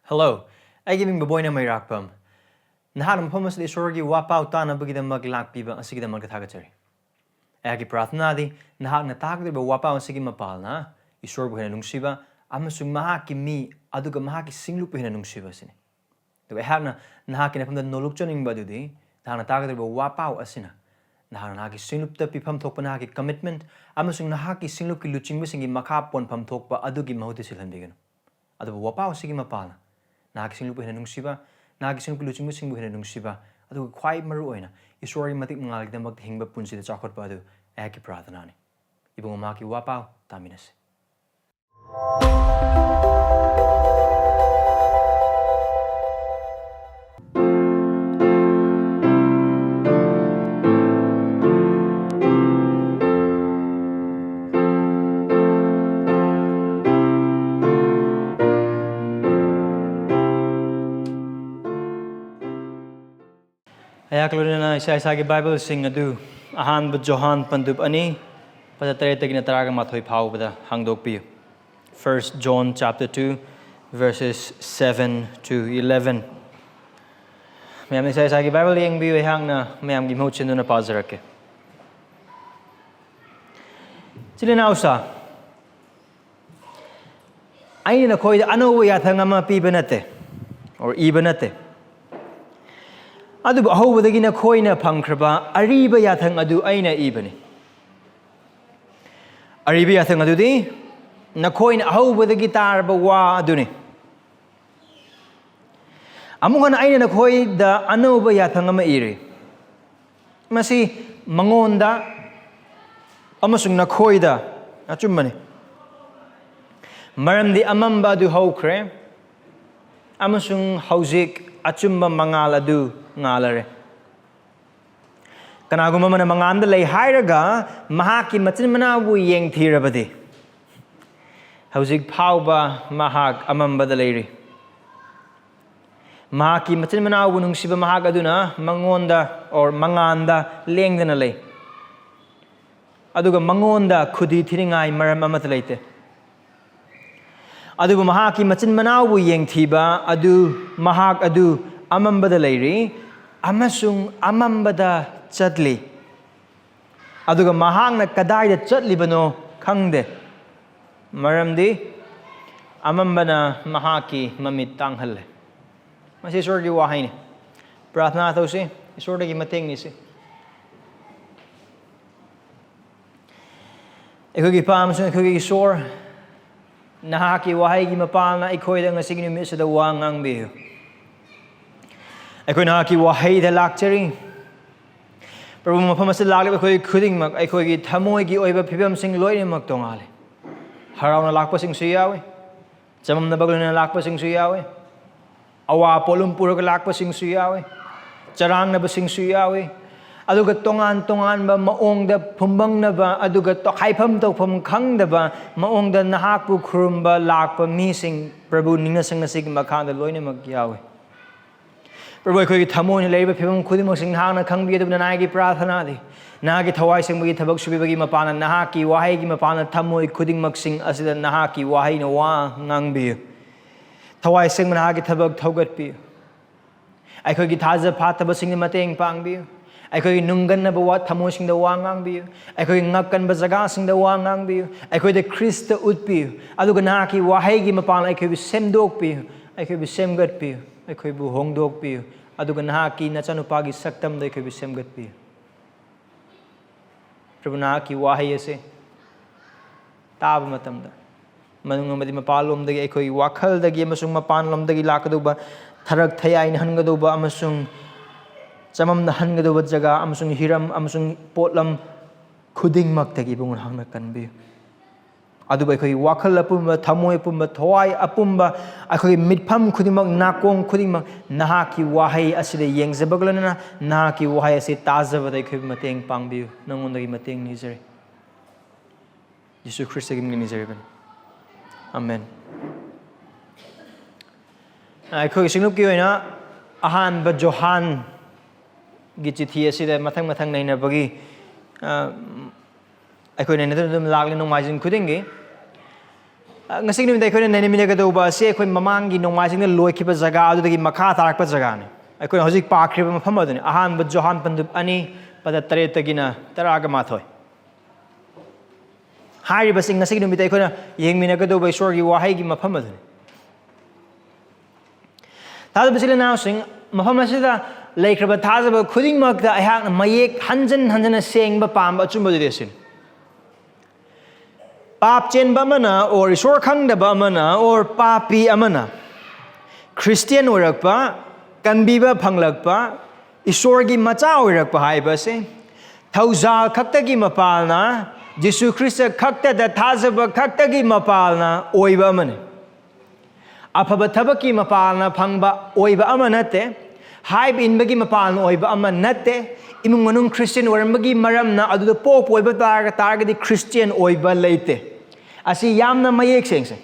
Hello, I give him Boboy na may rakpam. Nahanam pumas di sorgi wapaw ta na bagida maglak piba ang sige mag kathagatari. Agi prathna di nahak na takdir ba wapaw ang sige mapal na isor buhay na nungsiba amasung mahaki mi aduga mahaki singlup buhay na nungsiba sini. Diba ehak na nahaki na pamda noluk choning ba dudi nahak na takdir ba wapaw asina. Nahak na nahaki singlup ta pipam thok pa nahaki commitment amasung nahaki singlup ki luching ba singi makapon pam thok pa adugi mahuti silhan bigano. Adu ba wapaw sige mapal na. Naging lupa na nungsiba, naging luching mo singbuhin na nungsiba, at quite maruoy na, isori matik mangalig na magtihingba punsi na chakot pa ado, eki pratana ni. Ibang umaki wapaw, taminas. Ayak luna na isa-isagi Bible Singh adu ahan ba Johan pandub ani patatare tagi na taraga mathoy phau bada hangdok pi 1 John chapter 2 verses 7 to 11 mayam isa-isagi Bible yang bi hang na mayam gi mo chinu na pazarake sila na usa ai na khoi ano ya thanga ma pi banate or ibanate Adu ahobadagi na khoi na phangkraba ariba yathang adu aina ibani ariba yathang adu di na khoi na ahobadagi tarba wa adu ni amungan aina na khoi da anoba yathang ama iri masi mangonda amasung na khoi da achumani maramdi amamba adu hokre amasung hauzik achumba mangal adu ngalare kanaguma man manganda lay hairaga mahaki machin manabu yeng thirabadi hausig phauba mahak amamba dalayri mahaki machin manabu nungsiba mahak aduna mangonda or manganda lengdana lay aduga mangonda khudi thiringai maram amat leite aduba mahaki machin manabu yeng thiba adu mahak adu amambada layri amasung amambada chatli aduga mahakna kadai da chatli bano khangde maramdi amambana mahaki mamit tanghalle masi sorgi wahay ni prathna tho si sorgi mating ni si ekogi pam so ekogi sor nahaki wahay gi mapal na ikhoy da ngasig ni misa da wangang bihu Aku nak kiwa hai dah lakceri. Perlu mafaham lagi aku kuding mak aku ki thamoi ki oiba phibam sing loi ni mak tongale. Harau na lakpa sing suyawe. Jamam na baglo na lakpa sing suyawe. Awa polum puro ka lakpa sing suyawe. Charang na ba sing suyawe. Aduga tongan ba maong da pumbang na ba aduga to khaifam to pham khang da ba maong da nahak pu khrum ba lakpa mi sing Prabhu ninga sang nasig makhan da loi ni mak yawe. Prabhu ko thamoi ni leiba phibam khudimok sing hangna khangbi adu na nagi prathana di nagi thawai sing bagi thabak subi bagi mapana nahaki wahai gi mapana thamoi khudimok sing asida nahaki wahai na wa ngangbi thawai sing nahagi thabak thogat pi ai ko gi thaja phathaba sing mateng pangbi ai ko gi nungan na bawa thamoi sing da wa ngangbi ai ko gi ngakkan ba jaga sing da wa ngangbi ai ko de krista utpi adu ga nahaki wahai gi mapana ai ko bi semdok pi ai ko bi semgat pi ai bu hongdok pi aduga nahaki nachanupagi saktam dai khoi semgat pi Prabhu nahaki wahay ase tab matamda manung madi mapalom dagi ai khoi wakhal dagi amasung mapanlom dagi lakaduba tharak thayai hangaduba amasung chamam na hangaduba jaga amasung hiram amasung potlam khuding mak dagi bungun hangna kanbi aduba ai khoi wakhal apumba thamoi apumba thawai apumba ai khoi mitpham khudimak nakong khudimak nahaki wahai asida yengzabaglana nahaki wahai ase tajaba dai khoi mateng pangbi nangondagi mateng nizare Yesu Khristagi nizare ban amen ai khoi singlup ki oina ahan ba Johan gi chithi asida mathang naina bagi ai khoi naina dum lagli nong majin khudingi ngasi ni dai khoi na ni ka do ba se khoi mamang gi nongmai sing na loi khiba jaga adu dagi makha tarak pa jaga ne ai khoi hojik pa khriba mafam adu ni ahan ba johan pandup ani pada tare tagina taraga mathoi hari ba sing ngasi ni dai khoi na yeng mina ka do ba ishwar gi wahai gi mafam adu ni ta ba sila na sing mafam asida laikhraba thajaba khuding mak da ayhak na mayek hanjan seng ba pam ba chum ba desin Pap chen ba mana or ishwar khang da ba mana or papi amana Christian orak pa kanbi ba phanglak pa ishwar gi macha orak pa hai ba se thauzal khakta gi mapalna Jesu Christ khakta da thajaba khakta gi mapalna oiba amane afaba thabaki mapalna phangba oiba amanate haib inbagi mapalna oiba amanate imung manung Christian orambagi maramna adu pop oiba targadi Christian oiba leite asi yamna mayek sengse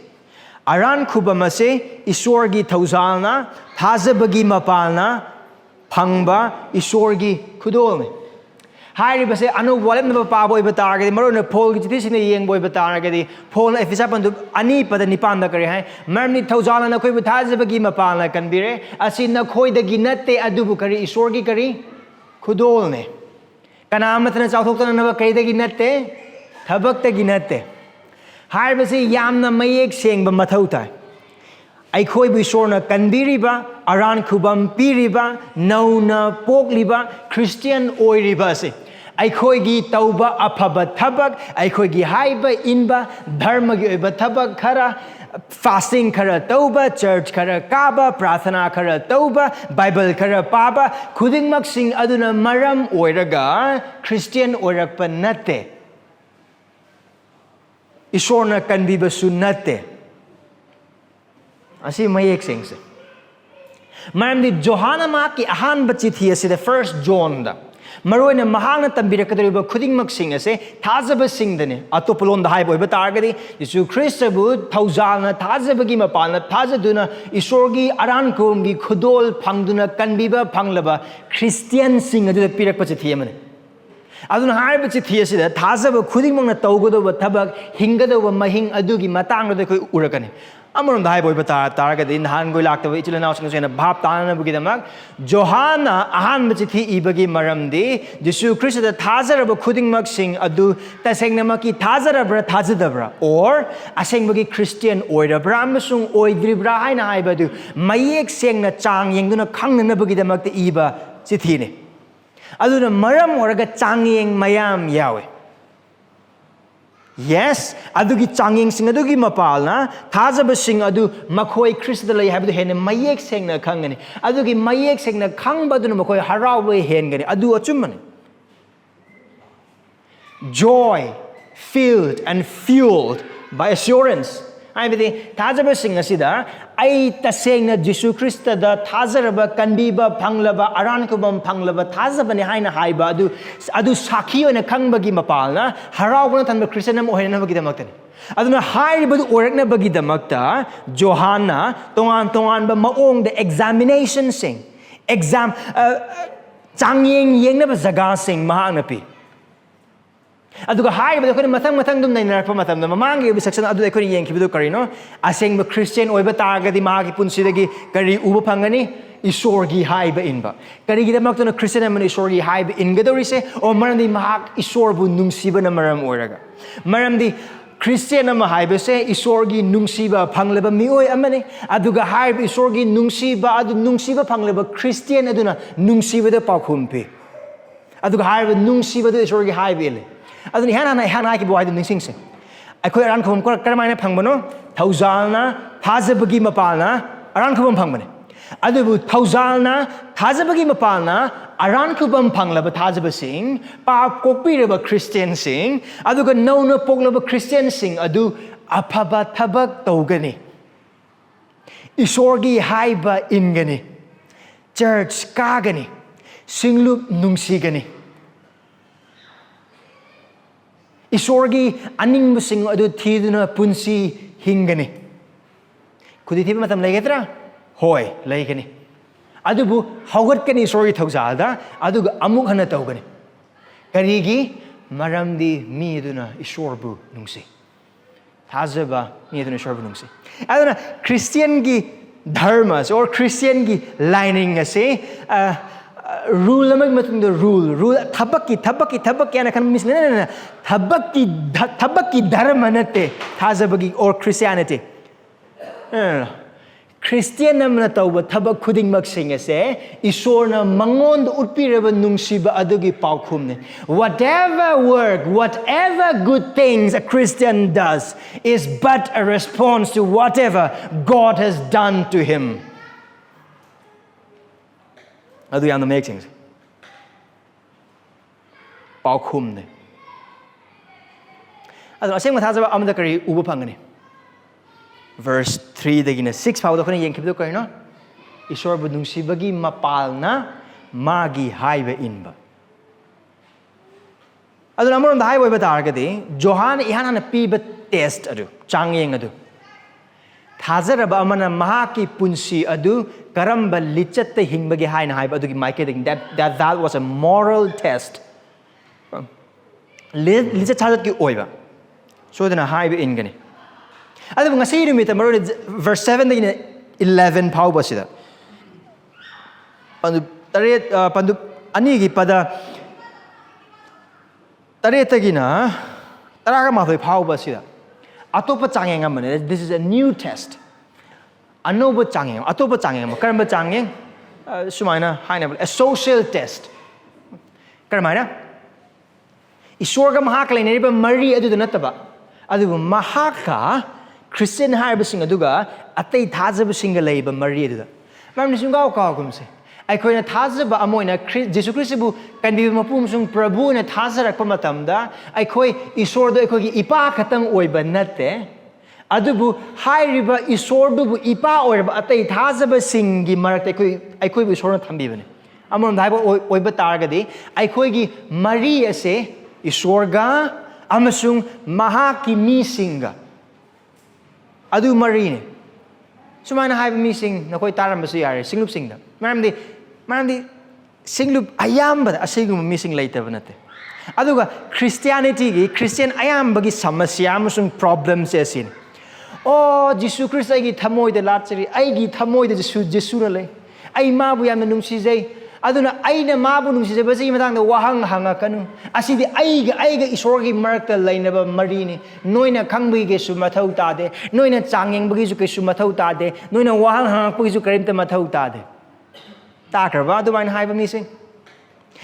aran khubama se ishwar gi thauzalna thajabagi mapalna phangba ishwar gi khudol ne hari base anu walem na pa boy batargadi marona phol gi ti sine yeng boy batargadi phol efisa pandu ani pada nipan da kare hai marni thauzalna na khoi thajabagi mapalna kanbire asi na khoi da gi natte adubu kari ishwar gi kari khudol ne kanamatna chauthokta na ba kai da gi natte thabak ta gi natte hai base yamna mayek sengba mathau tai ai khoi bu ishwarna kanbiriba aran khubam piriba nauna pokliba Christian oiriba se ai khoi gi tauba afaba thabak ai khoi gi haiba inba dharma gi oiba thabak khara fasting khara tauba church khara kaba prathana khara tauba bible khara paba khudingmak sing aduna maram oiraga Christian oirakpa natte ishwarna kanbiba sunnate asi mayek sengse maramdi Johana ma ki ahan bachithi ase the first John da maroina mahakna tambirakadriba khudingmak sing ase thajaba sing dane atopolon da haibo ba targadi Jesu Christ bu thauzalna thajabagi mapalna thajaduna ishorgi aran komgi khudol phangduna kanbiba phanglaba Christian sing adu pirak pachithi amane aduna haiba chithi ase da thajaba khudingmang na tawgodo ba thabak hingado ba mahing adugi matang da koi urakani amaron da haibo ba targadi nahan goi lakta ba ichila naw sing sena bhap tana bugi damak Johana ahan bachithi ibagi maramdi Jesu Christ da thajaraba khudingmak sing adu tasengna ki thajarabra thajadabra or asengbagi Christian oirabra amasung oidribra haina haiba du mayek sengna chang yengduna khangna bugi damak te iba chithi ne aduna maram oraga changyeng mayam yawe yes adugi changyeng sing adugi mapalna thajaba sing adu makhoi Christ lay habdu hen mayek sengna khangani adugi mayek sengna khangba duna makhoi harawe hengani adu achumani joy filled and fueled by assurance aibidi thajaba sing asida ai tasengna Jesu Christ da thajaraba kanbiba phanglaba aran kubam phanglaba thajabani haina haiba adu sakhi oina khangbagi mapalna harawna thanba Christian ohena bagi damaktani aduna haibadu orakna bagi damakta Johana tongan ba maong the examination sing exam changyeng yengna ba jaga sing mahakna pi aduga haiba khoi mathang dum nainarpa matam da mamangi bi section adu khoi yengkhibidu karino asengba Christian oiba targadi magi punsidagi kari uba phangani ishorgi haiba inba kari gidamak to Christian amani ishorgi haiba ingadori se o marandi mahak ishorbu nungsiba na maram oraga maramdi Christian ama haiba se ishorgi nungsiba phangleba mioi amani aduga haiba ishorgi nungsiba adu nungsiba phangleba Christian aduna nungsiba da pakhumpi aduga haiba nungsiba da ishorgi haiba ile aduni hana ki boy ning sing se akhoi aran khom kor karmaina phangbano thauzalna thajabagi mapalna aran khom phangbane adubu thauzalna thajabagi mapalna aran khom phanglaba thajaba sing pa kokpiraba Christian sing aduga nauna poklaba Christian sing adu aphaba thabak tawgani ishorgi haiba ingani church kagani singlup nungsigani ishorgi aning sing adu thiduna punsi hingani khudi thiba matam legetra hoi legani adubu haugatkani ishorgi thaujalda aduga amuk hana tawgani karigi maramdi mi duna ishorbu nungsi Thazaba ni aduna ishor bu nungsi. Aduna Christian gi dharmas or Christian gi lining ase rule amag matung the rule thabaki ana kan mis na thabaki dharma nate thazabagi or Christianity. Christian namna tawba thabak khuding magsing ase isorna mangon utpiraba nungsiba adugi paukhumne. Whatever work, whatever good things a Christian does is but a response to whatever God has done to him. Adu yamna make things. Paukhumne. Adu asengma thazaba amda kari uba phangani. Verse 3 dagina 6 phawda khone yengkhibdo karino Ishor bu nungsibagi mapalna magi haiba inba. Adu namoron da haiba targadi Johan ihana piba test adu changyeng adu. Thazaraba amana mahaki punsi adu karamba lichatta hingbagi haina haiba adu ki maike that was a moral test. Lichat thazat ki oiba. So dana haiba ingani. Adu ngasi rumita marone verse 7 dagina 11 phawba sida. Pandu taret pandu anigi pada taretagina taraga mathoi phawba sida. Atopa changyeng amane this is a new test. Anoba changyeng atopa changyeng karamba changyeng sumaina haina a social test. Karamaina Ishorga mahak laineriba mari adu nataba adu mahaka Christian haiba sing aduga atei thazaba singa leiba mari adu mamni sungau ka gumse aikoina thazaba amoina Jesus Christ bu kanbi mapum sung prabhu na thazarak pa matamda aikoi isor do aikoi ipa khatang oiba natte adubu hairiba isor du bu ipa oiba atei thazaba singi marakte aikoi bu isor na thambi bane amon daiba oiba targadi aikoi gi mari ase isorga amasung mahaki mi singa adu marine sumana haiba mi sing nakoi tarambasu yare singlup singda maramdi singlup ayamba asigum mi sing laitaba nate aduga Christianity gi Christian ayamba gi samasya amasung problems asin oh Jesus Christ ai gi thamoi de latchari ai gi thamoi de Jesus na lei ai ma bu yamna nungsi jai aduna aina ma bu nungsi jai basi matang da wahang hanga kanu asidi aiga isor gi marakta lainaba marini noina khangbi ge su mathau ta de noina changyeng bagi su ke su mathau ta de noina wahang hanga bagi su karimta mathau ta de ta karba adu main haiba mi sing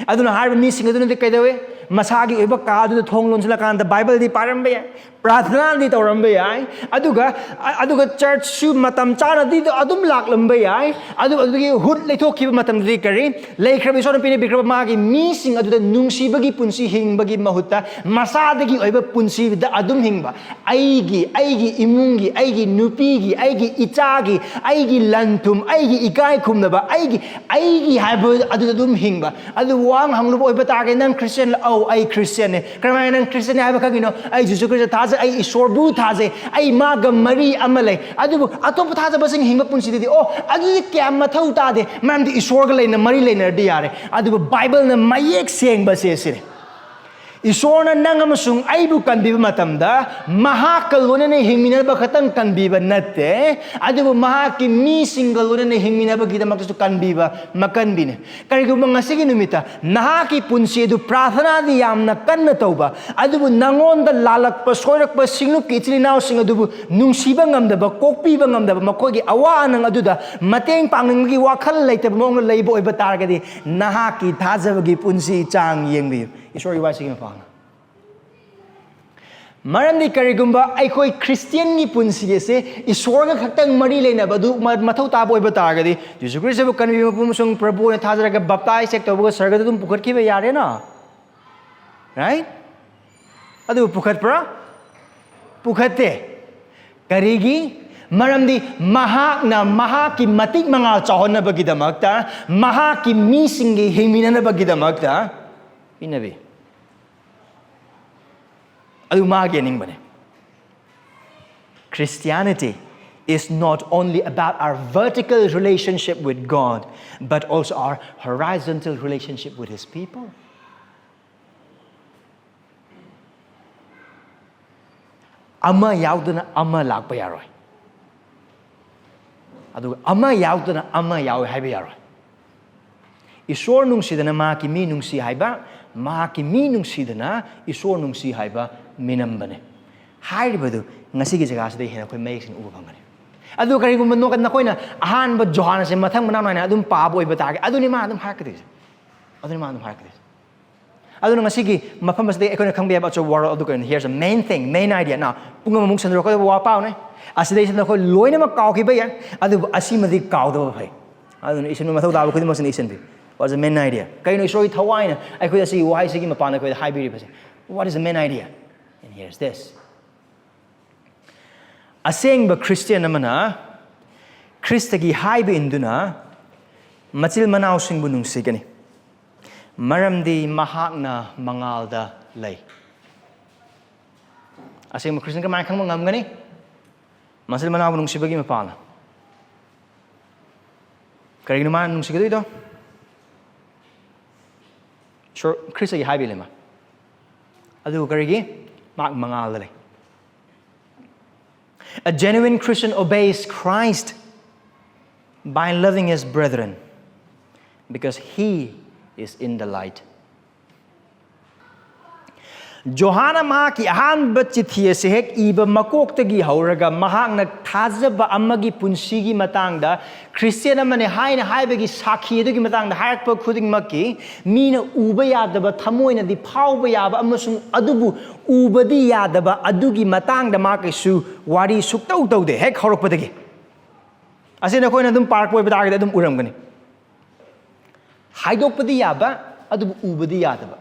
aduna haiba mi sing aduna de kaidawe masagi oiba ka adu thong lonsla kan da Bible di parambe ya प्रार्थना दी तौरंबे याय अदुगा church सु मतम चाना दी अदुम लाकलंबे याय अदुगी hood लेथोखिब मतम दी करी लेखरब इसोर पिने बिक्रब मागी मीसिंग अदुदा नुंगसीबगी पुंसी हिंगबगी महुत्ता मसादगी ओइबा पुंसी द अदुम हिंगबा आइगी इमुंगी आइगी नुपीगी आइगी इचागी आइगी लंथुम आइगी इकाय खुमनबा आइगी हाइब अदुदा दुम हिंगबा अदु वांग हंगलुब ओइबा तागे नंग क्रिश्चियन औ आई क्रिश्चियन ने करमाय नंग क्रिश्चियन हाइब खगिनो आई Jesus Christ ai isorbu thaje ai maga mari amale adubu atop thaje basing hingba punsi di oh agi kyam mathau ta de man di isorga leina mari leina di yare adubu Bible na mayek seng ba se sire isorna nangam sung aibu kanbiba matamda mahakalona ne hingmina ba khatang kanbiba natte adubu mahaki mi singalona ne hingmina ba gida maksu kanbiba makanbine karigu mangasigi numita nahaki punsi du prathana di yamna kanna tauba adubu nangonda lalak pa soirak pa singlup ki ichilinaw sing adubu nungsiba ngamda ba kokpiba ngamda ba makogi awa nang aduda mateng pangngi wakhal leitaba mong leibo oiba targadi nahaki thajabagi punsi chang yengbi isori wasigi ma maramdi karigumba aikoi Christian ni punsi se isorga khatang mari leina badu mathau ta boi batagadi Jesus Christ bu kanbi mapum sung prabhu ne thajaraga baptize sek tobu sarga dum pukhat ki be yare na right adu pukhat pra pukhate karigi maramdi mahakna mahaki matik mangal chahonna bagidamakta mahaki mi singi himina bagidamakta inabi Christianity is not only about our vertical relationship with God, but also our horizontal relationship with His people. ama yaudana ama lakpa yaroi adu ama yaudana ama yawi haiba yaroi Isor nungsidana mahaki mi nungsi haiba mahaki mi nungsidana isor nungsi haiba minambane hairibadu ngasigi jaga asida hena khoi mayek uba phangani adu karigumba nokat nakoina ahanba johana se mathang mana naina adum paab oiba taage aduni ma adum harakadis aduni ma adum harakadis aduna ngasigi mafam asida ekona khangbe about your world adu kan here's a main thing main idea now punga mung sandro ko wa paw ne asida isna ko loina ma kaw ki ba ya adu asimadi kaw do phai aduna isnu mathau da khodi mosin isin bi what's the main idea kaino isoi thawaina ai khoi asi wai sigi mapana ko high bi phase what is the main idea and here's this Asengba Christian amana Khristagi haiba induna machil manaosingbu nungsigani maramdi mahakna mangalda lay Asengba Christian kamay khang ngamgani machil manaosingbu nungsibagi mapana karigino man nungsigado ito sure Khristagi haiba lema adu karigi mangalda lay A genuine Christian obeys Christ by loving his brethren because he is in the light. Johanna mahaki ahanba chithia se hek iba makoktagi hauraga mahakna thajaba amagi punsigi matangda Christian amane haina haibagi sakhi adugi matangda harakpa khudingmakki mina uba yadaba thamoina di phauba yaba amasung adubu ubadi yadaba adugi matangda makisu wari suktau taude hek horokpadagi asina koina dum park boy badagida dum uramgani haidokpadi yaba adubu ubadi yadaba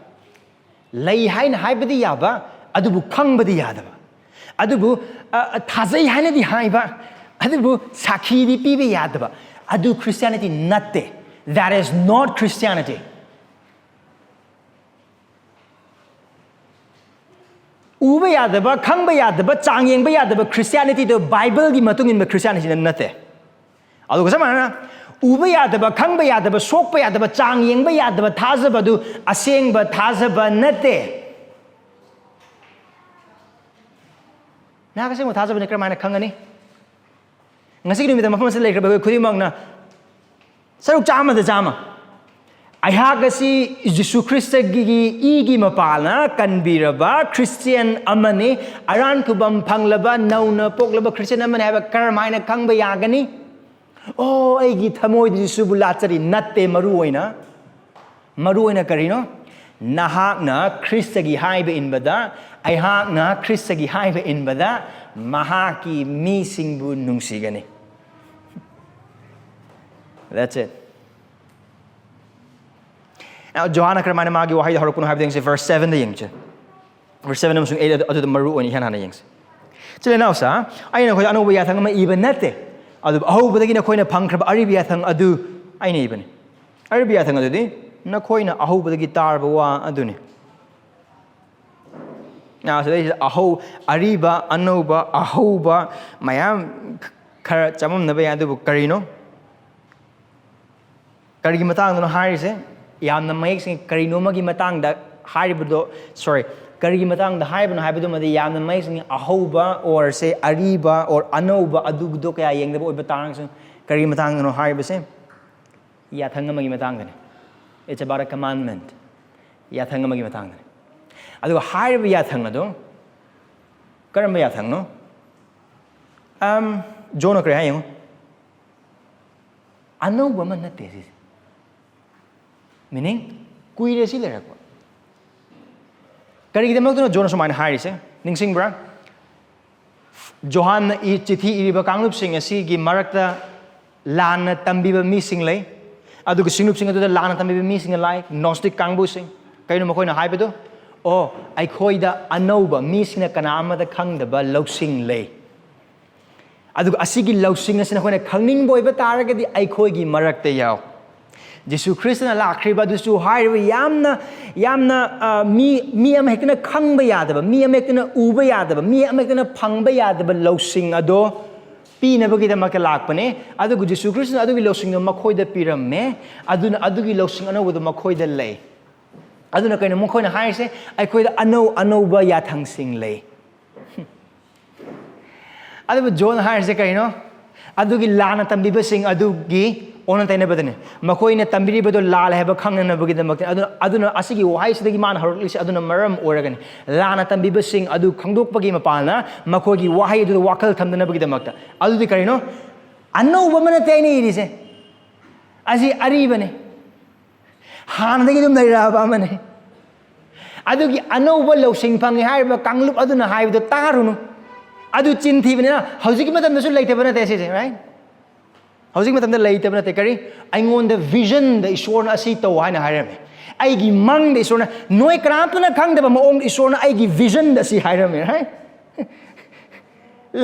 lay haina haibadi yaba adubu khangbadi yadaba adubu thazai haina di haiba adubu sakhi di pibe yadaba adu Christianity natte that is not Christianity uba yadaba khangba yadaba changyengba yadaba Christianity the Bible gi matung in Christianity natte adu kasamana uba yadaba khangba yadaba sokpa yadaba changyengba yadaba thazaba du asengba thazaba natte na kaseng thazaba ne kramana khangani ngasi gi mi mafam se lekraba khudimangna saruk chama da chama aihagasi Jesu Khristagi igi mapalna kanbiraba Christian amane aran kubam phanglaba nauna poklaba Christian amane haba karmaina khangba yagani oh aigi thamoi Jesu bulachari natte maruoina karino nahakna Khristagi haiba inbada aihakna Khristagi haiba inbada mahaki mi singbu nungsigani that's it Now, Johanna Karmana Magi Wahid Harukun have things in verse 7 the yingche. Verse 7 namusung 8 adu maru oni han yings. Chile now sa ay na ko ano ba yathang ma iban nate. Adu aho badagi na koina pangkrab ari ba yathang adu ay na iban. Ari ba yathang adu di na koina aho badagi tar ba wa adu ni. Now so this aho ari ba ano ba aho ba mayam khar chamam na ba adu karino. Karigi matang no hari se yamna mayek sing karino magi matang da haribdo sorry karigi matang da haibno haibdo madi yamna mayek sing ahoba or say ariba or anoba adugdo kaya yengda bo batang sing karigi matang no hariba se ya thanga magi matang ne it's about a commandment ya thanga magi matang ne adu hariba ya thanga do karamba ya thang no jono kre hayong anoba man na tesis meaning kuire si lera ko karigi demak no jonas man harise ningsing bra johan I chithi iriba kanglup sing asi gi marakta lana tambiba mi sing lay adu gi singlup sing adu lana tambiba mi sing lai gnostic kangbu sing kaino makoi na haibedo o ai khoida anoba mi sing na kana amada khangdaba loksing lay adu asigi loksing asina khona khangning boiba taragadi ai khoi gi marakta yaw Jesu Christ na lakriba dusu haiba yamna mi am hekna khangba yadaba mi am hekna uba yadaba mi am hekna phangba yadaba lousing ado pi na bagi da makalakpane adu Jesu Christ adu gi lousing no makhoi da piramme aduna adu gi lousing ano wu makhoi da lay aduna kaina makhoi na haise ai khoi da ano ba yathang sing lay ꯑꯗꯨꯕꯨ zone ꯍꯥꯏꯔꯤꯁꯦ ꯀꯔꯤꯅꯣ ꯑꯗꯨꯒꯤ ꯂꯥꯟꯅ ꯇꯝꯕꯤꯕꯁꯤꯡ ꯑꯗꯨꯒꯤ ꯑꯣꯟꯅ ꯇꯩꯅꯕꯗꯅꯤ ꯃꯈꯣꯏꯅ ꯇꯝꯕꯤꯔꯤꯕꯗꯣ ꯂꯥꯜꯂꯦ ꯍꯥꯏꯕ ꯈꯪꯅꯅꯕꯒꯤꯗꯃꯛꯇ ꯑꯗꯨꯅ ꯑꯁꯤꯒꯤ ꯋꯥꯍꯩꯁꯤꯗꯒꯤ ꯃꯥꯅ ꯍꯧꯔꯛꯂꯤꯁꯦ ꯑꯗꯨꯅ ꯃꯔꯝ ꯑꯣꯏꯔꯒꯅꯤ ꯂꯥꯟꯅ ꯇꯝꯕꯤꯕꯁꯤꯡ ꯑꯗꯨ ꯈꯪꯗꯣꯛꯄꯒꯤ ꯃꯄꯥꯟꯅ ꯃꯈꯣꯏꯒꯤ ꯋꯥꯍꯩ ꯑꯗꯨꯗ ꯋꯥꯈꯜ ꯊꯝꯗꯅꯕꯒꯤꯗꯃꯛꯇ ꯑꯗꯨꯗꯤ ꯀꯔꯤꯅꯣ ꯑꯅꯧꯕ ꯑꯃ ꯅꯠꯇꯦ ꯑꯩꯅ ꯏꯔꯤꯁꯦ ꯑꯁꯤ ꯑꯔꯤꯕꯅꯤ ꯍꯥꯟꯅꯗꯒꯤ ꯑꯗꯨꯝ ꯂꯩꯔꯛꯑꯕ ꯑꯃꯅꯤ ꯑꯗꯨꯒꯤ ꯑꯅꯧꯕ ꯂꯧꯁꯤꯡ ꯐꯪꯉꯦ ꯍꯥꯏꯔꯤꯕ ꯀꯥꯡꯂꯨꯞ ꯑꯗꯨꯅ ꯍꯥꯏꯕꯗꯣ ꯇꯥꯔꯨꯅꯨ ꯑꯗꯨ ꯆꯤꯟ ꯊꯤꯕꯅꯤꯅ ꯍꯧꯖꯤꯛꯀꯤ ꯃꯇꯝꯗꯁꯨ ꯂꯩꯇꯕ ꯅꯠꯇꯦ ꯁꯤꯁꯦ ꯔꯥꯏꯠ ꯍꯧꯖꯤꯛ ꯃꯇꯝꯗ ꯂꯩꯇꯕ ꯅꯠꯇꯦ ꯀꯔꯤ ꯑꯩꯉꯣꯟꯗ ꯚꯤꯖꯟꯗ ꯏꯁꯣꯔꯅ ꯑꯁꯤ ꯇꯧ ꯍꯥꯏꯅ ꯍꯥꯏꯔꯝꯃꯤ ꯑꯩꯒꯤ ꯃꯪꯗ ꯏꯁꯣꯔꯅ ꯅꯣꯏ ꯀꯅꯥꯝꯇꯅ ꯈꯪꯗꯕ ꯃꯑꯣꯡꯗ ꯏꯁꯣꯔꯅ ꯑꯩꯒꯤ ꯚꯤꯖꯟꯗ ꯑꯁꯤ ꯍꯥꯏꯔꯝꯃꯤ ꯔꯥꯏꯠ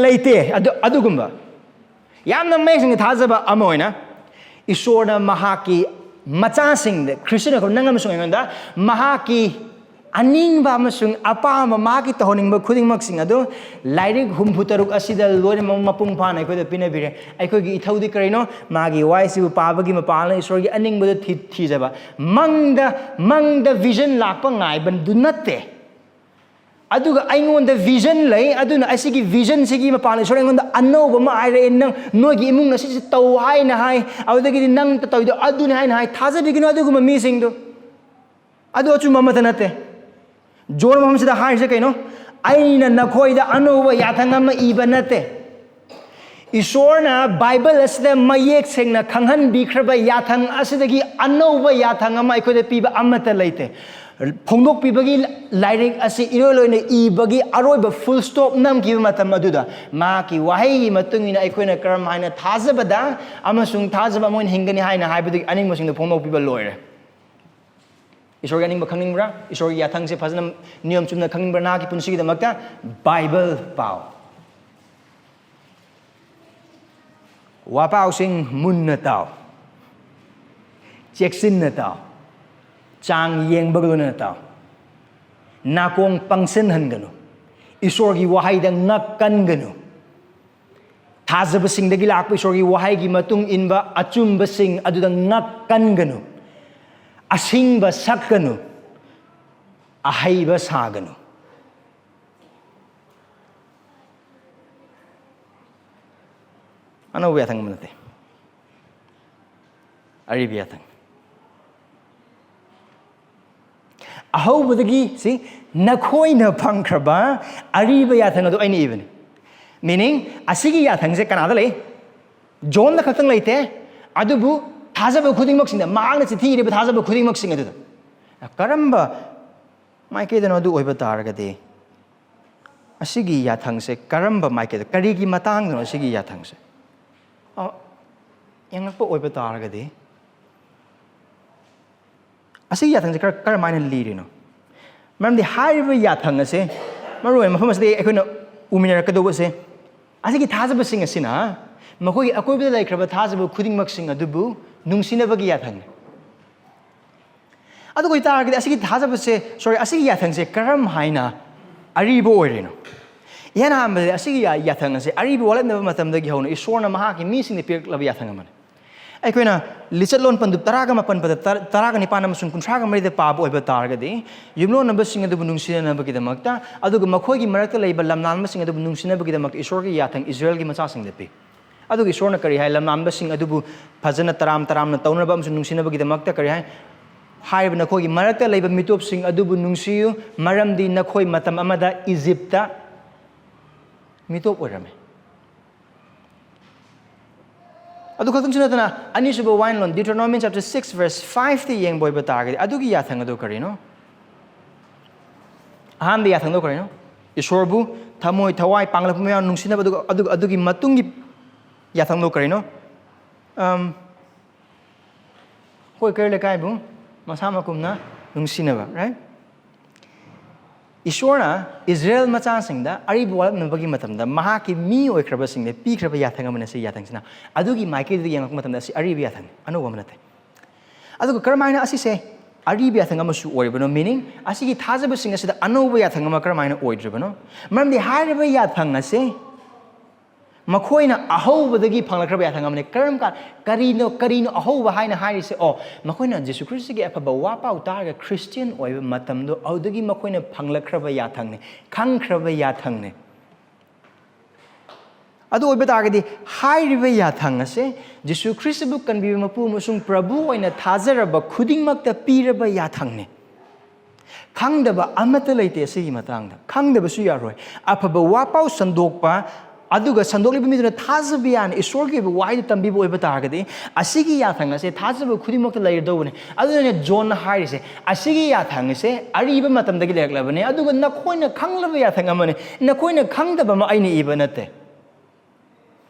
ꯂꯩꯇꯦ ꯑꯗꯨꯒꯨꯝꯕ ꯌꯥꯝꯅ ꯃꯌꯦꯛꯁꯦꯡꯅ ꯊꯥꯖꯕ ꯑꯃ ꯑꯣꯏꯅ ꯏꯁꯣꯔꯅ ꯃꯍꯥꯛꯀꯤ ꯃꯆꯥꯁꯤꯡꯗ ꯈ꯭ꯔꯤꯁꯇꯤꯌꯟ ꯅꯪ ꯑꯃꯁꯨꯡ ꯑꯩꯉꯣꯟꯗ ꯃꯍꯥꯛꯀꯤ ꯑꯅꯤꯡꯕ ꯑꯃꯁꯨꯡ ꯑꯄꯥꯝꯕ ꯃꯍꯥꯛꯀꯤ ꯇꯧꯍꯟꯅꯤꯡꯕ ꯈꯨꯗꯤꯡꯃꯛꯁꯤꯡ ꯑꯗꯨ ꯂꯥꯏꯔꯤꯛ 63 ꯑꯁꯤꯗ ꯂꯣꯏꯅꯃꯛ ꯃꯄꯨꯡ ꯐꯥꯅ ꯑꯩꯈꯣꯏꯗ ꯄꯤꯅꯕꯤꯔꯦ ꯑꯩꯈꯣꯏꯒꯤ ꯏꯊꯧꯗꯤ ꯀꯔꯤꯅꯣ ꯃꯥꯒꯤ ꯋꯥꯍꯩꯁꯤꯕꯨ ꯄꯥꯕꯒꯤ ꯃꯄꯥꯟꯅ ꯏꯁꯣꯔꯒꯤ ꯑꯅꯤꯡꯕꯗꯨ ꯊꯤꯖꯕ ꯃꯪꯗ ꯚꯤꯖꯟ ꯂꯥꯛꯄ ꯉꯥꯏꯕꯗꯨ ꯅꯠꯇꯦ ꯑꯗꯨꯒ ꯑꯩꯉꯣꯟꯗ ꯚꯤꯖꯟ ꯂꯩ ꯑꯗꯨꯅ ꯑꯁꯤꯒꯤ ꯚꯤꯖꯟꯁꯤꯒꯤ ꯃꯄꯥꯟꯗ ꯏꯁꯣꯔ ꯑꯩꯉꯣꯟꯗ ꯑꯅꯧꯕ ꯑꯃ ꯍꯥꯏꯔꯛꯑꯦ ꯅꯪ ꯅꯣꯏꯒꯤ ꯏꯃꯨꯡ ꯑꯁꯤꯁꯤ ꯇꯧ ꯍꯥꯏꯅ ꯍꯥꯏ ꯑꯗꯨꯗꯒꯤꯗꯤ ꯅꯪ ꯇꯧꯏꯗꯣ ꯑꯗꯨꯅꯤ ꯍꯥꯏꯅ ꯍꯥꯏ ꯊꯥꯖꯕꯤꯒꯅꯨ ꯑꯗꯨꯒꯨꯝꯕ ꯃꯤꯁꯤꯡꯗꯣ ꯑꯗꯨ ꯑꯆꯨꯝꯕ ꯑꯃꯠꯇ ꯅꯠꯇꯦ ꯖꯣꯟ ꯃꯐꯝꯁꯤꯗ ꯍꯥꯏꯔꯤꯁꯦ ꯀꯩꯅꯣ ꯑꯩꯅ ꯅꯈꯣꯏꯗ ꯑꯅꯧꯕ ꯌꯥꯊꯪ ꯑꯃ ꯏꯕ ꯅꯠꯇꯦ ꯏꯁꯣꯔꯅ ꯕꯥꯏꯕꯜ ꯑꯁꯤꯗ ꯃꯌꯦꯛ ꯁꯦꯡꯅ ꯈꯪꯍꯟꯕꯤꯈ꯭ꯔꯕ ꯌꯥꯊꯪ ꯑꯁꯤꯗꯒꯤ ꯑꯅꯧꯕ ꯌꯥꯊꯪ ꯑꯃ ꯑꯩꯈꯣꯏꯗ ꯄꯤꯕ ꯑꯃꯠꯇ ꯂꯩꯇꯦ ꯐꯣꯡꯗꯣꯛꯄꯤꯕꯒꯤ ꯂꯥꯏꯔꯤꯛ ꯑꯁꯤ ꯏꯔꯣꯏ ꯂꯣꯏꯅ ꯏꯕꯒꯤ ꯑꯔꯣꯏꯕ ꯐꯨꯜ ꯁ꯭ꯇꯣꯞ ꯅꯝꯈꯤꯕ ꯃꯇꯝ ꯑꯗꯨꯗ ꯃꯍꯥꯛꯀꯤ ꯋꯥꯍꯩꯒꯤ ꯃꯇꯨꯡ ꯏꯟꯅ ꯑꯩꯈꯣꯏꯅ ꯀꯔꯝ ꯍꯥꯏꯅ ꯊꯥꯖꯕꯗ ꯑꯃꯁꯨꯡ ꯊꯥꯖꯕ ꯑꯃ ꯑꯣꯏꯅ ꯍꯤꯡꯒꯅꯤ ꯍꯥꯏꯅ ꯍꯥꯏꯕꯗꯨꯒꯤ ꯑꯅꯤꯡꯕꯁꯤꯡꯗꯣ ꯐꯣꯡꯗꯣꯛꯄꯤꯕ ꯂꯣꯏꯔꯦ ꯏꯁꯣꯔꯒꯤ ꯑꯅꯤꯡꯕ ꯈꯪꯅꯤꯡꯕ꯭ꯔꯥ ꯏꯁꯣꯔꯒꯤ ꯌꯥꯊꯪꯁꯦ ꯐꯖꯅ ꯅꯤꯌꯝ ꯆꯨꯝꯅ ꯈꯪꯅꯤꯡꯕ꯭ꯔꯥ ꯅꯍꯥꯛꯀꯤ ꯄꯨꯟꯁꯤꯒꯤꯗꯃꯛꯇ ꯕꯥꯏꯕꯜ ꯄꯥꯎ ꯋꯥꯄꯥꯎꯁꯤꯡ ꯃꯨꯟꯅ ꯇꯥꯎ ꯆꯦꯛꯁꯤꯟꯅ ꯇꯥꯎ ꯆꯥꯡ ꯌꯦꯡꯕꯒ ꯂꯣꯏꯅꯅ ꯇꯥꯎ ꯅꯥꯀꯣꯡ ꯄꯪꯁꯤꯟꯍꯟꯒꯅꯨ ꯏꯁꯣꯔꯒꯤ ꯋꯥꯍꯩꯗ ꯉꯛꯀꯟꯒꯅꯨ ꯊꯥꯖꯕꯁꯤꯡꯗꯒꯤ ꯂꯥꯛꯄ ꯏꯁꯣꯔꯒꯤ ꯋꯥꯍꯩꯒꯤ ꯃꯇꯨꯡ inba ꯑꯆꯨꯝꯕꯁꯤꯡ ꯑꯗꯨꯗ ꯉꯛꯀꯟꯒꯅꯨ ꯑꯁꯤꯡꯕ ꯁꯛꯀꯅꯨ ꯑꯍꯩꯕ ꯁꯥꯒꯅꯨ ꯑꯅꯧꯕ ꯌꯥꯊꯪ ꯑꯃ ꯅꯠꯇꯦ ꯑꯔꯤꯕ ꯌꯥꯊꯪ ꯑꯍꯧꯕꯗꯒꯤ ꯅꯈꯣꯏꯅ ꯐꯪꯈ꯭ꯔꯕ ꯑꯔꯤꯕ ꯌꯥꯊꯪ ꯑꯗꯨ ꯑꯩꯅ ꯏꯕꯅꯤ ꯃꯤꯅꯤꯡ ꯑꯁꯤꯒꯤ ꯌꯥꯊꯪꯁꯦ ꯀꯅꯥꯗ ꯂꯩ ꯖꯣꯟꯗ ꯈꯛꯇꯪ ꯂꯩꯇꯦ ꯑꯗꯨꯕꯨ ꯊꯥꯖꯕ ꯈꯨꯗꯤꯡꯃꯛꯁꯤꯡꯗ ꯃꯍꯥꯛꯅ ꯆꯤꯊꯤ ꯏꯔꯤꯕ ꯊꯥꯖꯕ ꯈꯨꯗꯤꯡꯃꯛꯁꯤꯡ ꯑꯗꯨꯗ ꯀꯔꯝꯕ ꯃꯥꯏꯀꯩꯗꯅꯣ ꯑꯗꯨ ꯑꯣꯏꯕ ꯇꯥꯔꯒꯗꯤ ꯑꯁꯤꯒꯤ ꯌꯥꯊꯪꯁꯦ ꯀꯔꯝꯕ ꯃꯥꯏꯀꯩꯗ ꯀꯔꯤꯒꯤ ꯃꯇꯥꯡꯗꯅꯣ ꯑꯁꯤꯒꯤ ꯌꯥꯊꯪꯁꯦ ꯌꯦꯡꯉꯛꯄ ꯑꯣꯏꯕ ꯇꯥꯔꯒꯗꯤ ꯑꯁꯤꯒꯤ ꯌꯥꯊꯪꯁꯦ ꯀꯔꯝꯍꯥꯏꯅ ꯂꯤꯔꯤꯅꯣ ꯃꯔꯝꯗꯤ ꯍꯥꯏꯔꯤꯕ ꯌꯥꯊꯪ ꯑꯁꯦ ꯃꯔꯨꯑꯣꯏꯅ ꯃꯐꯝ ꯑꯁꯤꯗ ꯑꯩꯈꯣꯏꯅ ꯎꯃꯤꯟꯅꯔꯛꯀꯗꯧꯕꯁꯦ ꯑꯁꯤꯒꯤ ꯊꯥꯖꯕꯁꯤꯡ ꯑꯁꯤꯅ ꯃꯈꯣꯏꯒꯤ ꯑꯀꯣꯏꯕꯗ ꯂꯩꯈ꯭ꯔꯕ ꯊꯥꯖꯕ ꯈꯨꯗꯤꯡꯃꯛꯁꯤꯡ ꯑꯗꯨꯕу ꯅꯨꯡꯁꯤꯅꯕꯒꯤ ꯌꯥꯊꯪꯅꯤ ꯑꯗꯨ ꯑꯣꯏꯇꯥꯔꯒꯗꯤ ꯑꯁꯤꯒꯤ ꯊꯥꯖꯕꯁꯦ ꯑꯁꯤꯒꯤ ꯌꯥꯊꯪꯁꯦ ꯀꯔꯝ ꯍꯥꯏꯅ ꯑꯔꯤꯕ ꯑꯣꯏꯔꯤꯅꯣ ꯏꯍꯥꯟ ꯍꯥꯟꯕꯗ ꯑꯁꯤꯒꯤ ꯌꯥꯊꯪ ꯑꯁꯦ ꯑꯔꯤꯕ ꯋꯥꯠꯂꯛꯅꯕ ꯃꯇꯝꯗꯒꯤ ꯍꯧꯅ ꯏꯁꯣꯔꯅ ꯃꯍꯥꯛꯀꯤ ꯃꯤꯁꯤꯡꯗ ꯄꯤꯔꯛꯂꯕ ꯌꯥꯊꯪ ꯑꯃꯅꯤ ꯑꯩꯈꯣꯏꯅ ꯂꯤꯆꯠꯂꯣꯟ ꯄꯟꯗꯨꯞ 19 ꯑꯃꯁꯨꯡ 34 ꯄꯥꯕ ꯑꯣꯏꯕ ꯇꯥꯔꯒꯗꯤ ꯌꯨꯝꯂꯣꯟꯅꯕꯁꯤꯡ ꯑꯗꯨꯕꯨ ꯅꯨꯡꯁꯤꯅꯅꯕꯒꯤꯗꯃꯛꯇ ꯑꯗꯨꯒ ꯃꯈꯣꯏꯒꯤ ꯃꯔꯛꯇ ꯂꯩꯕ ꯂꯝꯅꯥꯟꯕꯁꯤꯡ ꯑꯗꯨꯕꯨ ꯅꯨꯡꯁꯤꯅꯕꯒꯤꯗꯃꯛꯇ ꯏꯁꯣꯔꯒꯤ ꯌꯥꯊꯪ ꯏꯖ꯭ꯔꯦꯜꯒꯤ ꯃꯆꯥꯁꯤꯡꯗ ꯄꯤ ꯑꯗꯨꯒ ꯏꯁꯣꯔꯅ ꯀꯔꯤ ꯍꯥꯏ ꯂꯝꯅꯥꯟꯕꯁꯤꯡ ꯑꯗꯨꯕꯨ ꯐꯖꯅ ꯇꯔꯥꯝꯅ ꯇꯧꯅꯕ ꯑꯃꯁꯨꯡ ꯅꯨꯡꯁꯤꯅꯕꯒꯤꯗꯃꯛꯇ ꯀꯔꯤ ꯍꯥꯏ ꯍꯥꯏꯔꯤꯕ ꯅꯈꯣꯏꯒꯤ ꯃꯔꯛꯇ ꯂꯩꯕ ꯃꯤꯇꯣꯞꯁꯤꯡ ꯑꯗꯨꯕꯨ ꯅꯨꯡꯁꯤꯌꯨ ꯃꯔꯝꯗꯤ ꯅꯈꯣꯏ ꯃꯇꯝ ꯑꯃꯗ ꯏꯖꯤꯞꯇ ꯃꯤꯇꯣꯞ ꯑꯣꯏꯔꯝꯃꯤ ꯑꯗꯨ ꯈꯛꯇꯪꯁꯨ ꯅꯠꯇꯅ ꯑꯅꯤꯁꯨꯕ ꯋꯥꯏꯟꯂꯣꯟ Deuteronomy chapter 6 verse 5 ꯇ ꯌꯦꯡꯕ ꯑꯣꯏꯕ ꯇꯥꯔꯒꯗꯤ ꯑꯗꯨꯒꯤ ꯌꯥꯊꯪ ꯑꯗꯨ ꯀꯔꯤꯅꯣ ꯑꯍꯥꯟꯕ ꯌꯥꯊꯪꯗꯣ ꯀꯔꯤꯅꯣ ꯏꯁꯣꯔꯕꯨ ꯊꯃꯣꯏ ꯊꯋꯥꯏ ꯄꯥꯡꯂꯛꯄ ꯃꯌꯥꯝ ꯅꯨꯡꯁꯤꯅꯕ ꯑꯗꯨꯒꯤ ꯃꯇꯨꯡꯒꯤ ꯌꯥꯊꯪꯗꯣ ꯀꯔꯤꯅꯣ ꯑꯩꯈꯣꯏ ꯀꯩꯔꯣꯜ ꯂꯩꯀꯥꯏꯕꯨ ꯃꯁꯥ ꯃꯀꯨꯝꯅ ꯅꯨꯡꯁꯤꯅꯕ ꯔꯥꯏꯠ ꯏꯁꯣꯔꯅ ꯏꯖ꯭ꯔꯦꯜ ꯃꯆꯥꯁꯤꯡꯗ ꯑꯔꯤꯕ ꯋꯥꯠꯂꯛꯅꯕꯒꯤ ꯃꯇꯝꯗ ꯃꯍꯥꯛꯀꯤ ꯃꯤ ꯑꯣꯏꯈ꯭ꯔꯕꯁꯤꯡꯗ ꯄꯤꯈ꯭ꯔꯕ ꯌꯥꯊꯪ ꯑꯃꯅ ꯁꯤ ꯌꯥꯊꯪꯁꯤꯅ ꯑꯗꯨꯒꯤ ꯃꯥꯏꯀꯩꯗꯨꯗ ꯌꯦꯡꯉꯛꯄ ꯃꯇꯝꯗ ꯑꯁꯤ ꯑꯔꯤꯕ ꯌꯥꯊꯪ ꯑꯅꯧꯕ ꯑꯃ ꯅꯠꯇꯦ ꯑꯗꯨꯒ ꯀꯔꯝꯍꯥꯏꯅ ꯑꯁꯤꯁꯦ ꯑꯔꯤꯕ ꯌꯥꯊꯪ ꯑꯃꯁꯨ ꯑꯣꯏꯔꯤꯕꯅꯣ ꯃꯤꯅꯤꯡ ꯑꯁꯤꯒꯤ ꯊꯥꯖꯕꯁꯤꯡ ꯑꯁꯤꯗ ꯑꯅꯧꯕ ꯌꯥꯊꯪ ꯑꯃ ꯀꯔꯝꯍꯥꯏꯅ ꯑꯣꯏꯗ꯭ꯔꯤꯕꯅꯣ ꯃꯔꯝꯗꯤ ꯍꯥꯏꯔꯤꯕ ꯌꯥꯊꯪ ꯑꯁꯤ ꯃꯈꯣꯏꯅ ꯑꯍꯧꯕꯗꯒꯤ ꯐꯪꯂꯛꯈ꯭ꯔꯕ ꯌꯥꯊꯪ ꯑꯃꯅꯤ ꯀꯔꯤꯅꯣ ꯑꯍꯧꯕ ꯍꯥꯏꯅ ꯍꯥꯏꯔꯤꯁꯦ ꯃꯈꯣꯏꯅ ꯖꯤꯁꯨ ꯈ꯭ꯔꯤꯁꯇꯒꯤ ꯑꯐꯕ ꯋꯥ ꯄꯥꯎ ꯇꯥꯔꯒ ꯈ꯭ꯔꯤꯁꯇꯤꯌꯟ ꯑꯣꯏꯕ ꯃꯇꯝꯗꯣ ꯑꯗꯨꯗꯒꯤ ꯃꯈꯣꯏꯅ ꯐꯪꯂꯛꯈ꯭ꯔꯕ ꯌꯥꯊꯪꯅꯤ ꯈꯪꯈ꯭ꯔꯕ ꯌꯥꯊꯪꯅꯤ adu oiba targadi hairiba yathang ase Jesu Christ bu kanbi mapu musung Prabhu oina thazaraba khudingmakta piraba yathangne khangdaba amata leite asigi matangda khangdaba su yaroi afaba wapau sandokpa aduga sandokliba miduna thazabian isorgi wai tambi bu oiba targadi asigi yathang ase thazaba khudingmakta leidobne aduna John hairise asigi yathang ase ariba matamdagi leklabane aduga nakhoina khanglaba yathang amane nakhoina khangdaba ma aini iba nate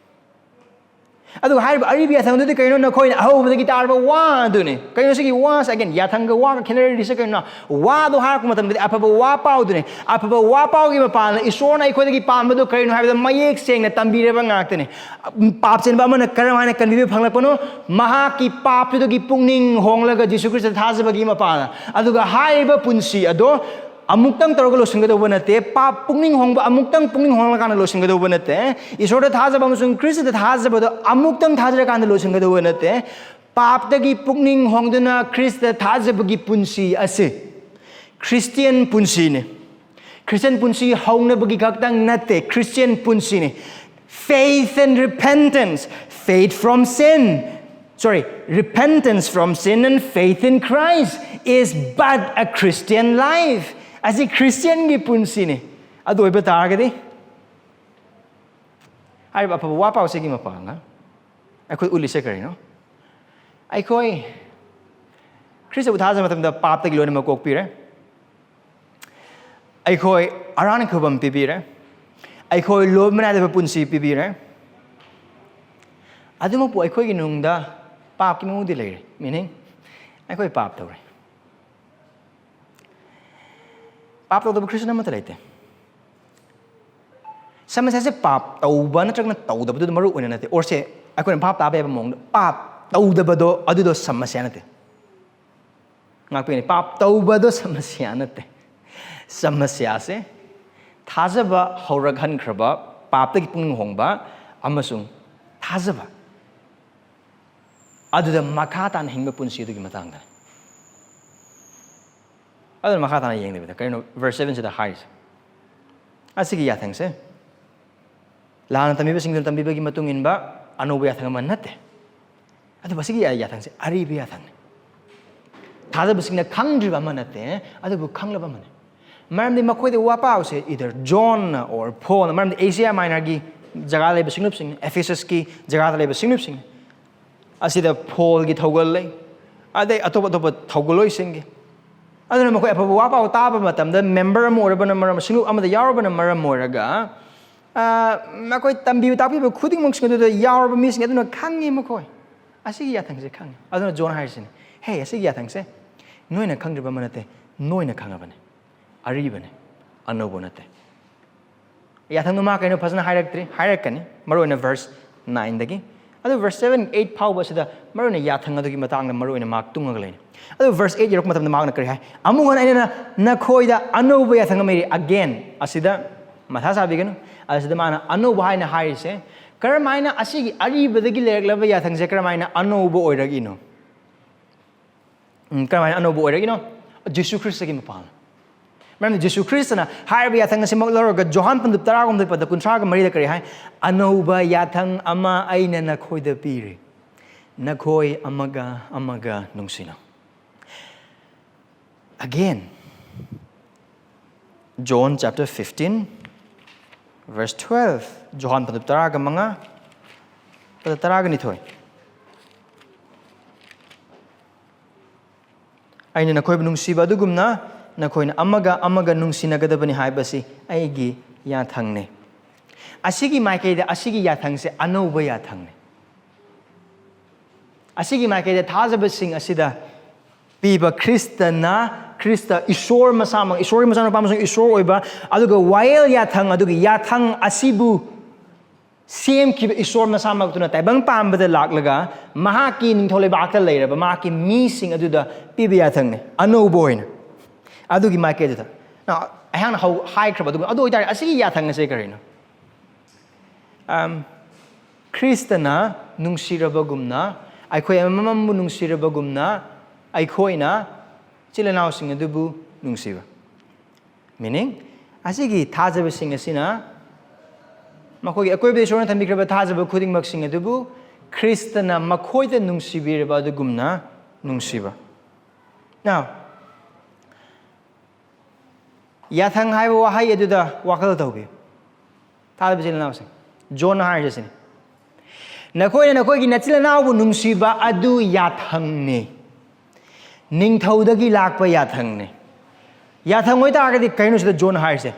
adu haiba aribi yathang du kaino na khoina ahobadagi tarba wa dune kaino sigi wa again yathang ga wa khenari dise kaino wa do har kuma tamdi afaba wa pau dune afaba wa pau gi pa isona ikhodi pam du kaino haiba mayek seng na tambire ba ngaktene pap chen ba man karamana kanbi phanglakono maha ki pap du gi pungning honglaga Jesu Christ thazaba gi ma pa aduga haiba punsi ado amuktang tarogalo singado banate pa pungning hongba amuktang pungning hongla kana lo singado banate isora thazaba amasung Christ thazaba do amuktang thazara kana lo singado banate pap tagi pungning hongduna Christ thazaba gi punsi ase Christian punsi ne Christian punsi hongna bagi kaktang nate Christian punsi ne faith and repentance repentance from sin and faith in Christ is but a Christian life as a Christian gi punsi ne adu oiba targadi ai ba pa wa pa se gi ma pa nga ai khoi uli se kari no ai khoi Christ bu thaza matam da pap ta gi lo ne ma kok pi re ai khoi aran khobam pi bi re ai khoi lo mana da punsi pi bi re adu mo pu ai khoi gi nung da pap ki mu di le meaning ai khoi pap ta re पाप तो Christian मत रहते समस्या से पाप तौबा नत्रगना तौदबदो मरु ओने नते और से अकोन पाप ताबे मोंग पाप तौदबदो अदुदो समस्या नते ngapi पाप तौबदो समस्या नते समस्या से थाजबा हौरगहन खरबा पाप तकी पुंग होंगबा अमसुंग थाजबा अदुदा मखा तान हिंगबा पुंसी दुगी मतंगदा अदर मखा ताना येंग देबदा करिनो verse 7 से द हाइस असigi yathang se lana tamiba singdul tambiba gi matung inba anoba yathang man nate adu basigi yathang se ari bi yathang thada basingna khangdriba man nate adu bu khanglaba man maramdi makhoi de wapa se either John or Paul maramdi Asia Minor gi jaga leba singlup sing Ephesus ki jaga leba singlup sing asida Paul gi thogol le ade atoba toba thogoloi sing aduna makhoi apabu wapa utaba matamda member amorabana maram singu amada yarabana maram moraga makhoi tambi tapi be khuding mong singu da yaraba mi singu aduna khangi makhoi asigi yathang se khangi aduna John haisin hey asigi yathang se noina khangriba manate noina khangabane aribane anobonate yathang no ma kaino phasna hairakani maroina verse 9 dagi adu verse 7 8 phawba sida maroina yathang adugi matangna maroina mak tungaga leini adu verse 8 yorok matamda magna kari hai amungan aina na khoida anoba yathang meri again asida matha sabiganu asida mana anoba haina haise karamaina asigi aribadagi lereklaba yathang se karamaina anoba oiragino karamaina anoba oiragino Jesus Christ gi mapal Maramdi Jesus Christ na haiba yathang se magloroga Johan pandup taragom de pada kuntraga marida kari hai anoba yathang ama aina na khoida piri na khoi amaga nungsina again John chapter 15 verse 12 Johan pandup taraga manga pada taraga ni thoi aina na khoi nungsiba dugumna nakoina amaga nungsinagadabani haibasi aigi yathangne asigi maikaida asigi yathangse anoba yathangne asigi maikaida thazaba sing asida piba Krista isor masama pamasang isor oiba aduga wael yathang aduga yathang asibu same ki isor masama tuna taibang pambada laklaga mahaki ningthole bakta leiraba mahaki mi sing aduda piba yathangne anoba oina adugi market da now I hang how high crab adu itari asigi yathang se karina Kristana nungsirabagumna aikhoi amammu nungsirabagumna aikhoina chilanao sing adubu nungsiba meaning asigi thajabe sing asina ꯃꯈꯣꯏꯒꯤ ꯑꯀꯣꯏꯕꯗ ꯏꯁꯣꯔꯅ ꯊꯝꯕꯤꯈ꯭ꯔꯕ ꯊꯥꯖꯕ ꯈꯨꯗꯤꯡꯃꯛꯁꯤꯡ ꯑꯗꯨꯕꯨ ꯈ꯭ꯔꯤꯁꯇꯅ ꯃꯈꯣꯏꯗ ꯅꯨꯡꯁꯤꯕꯤꯔꯕ ꯑꯗꯨꯒꯨꯝꯅ ꯅꯨꯡꯁꯤꯕ. Now, yathang haiba wahai aduda wakal tawbi. Thada bisil nausing. John harising. Nakoi nachila naubu nungsiba adu yathang ne. Ning thaudagi lakpa yathang ne. Yathang oi ta agadi kaino sida John harising.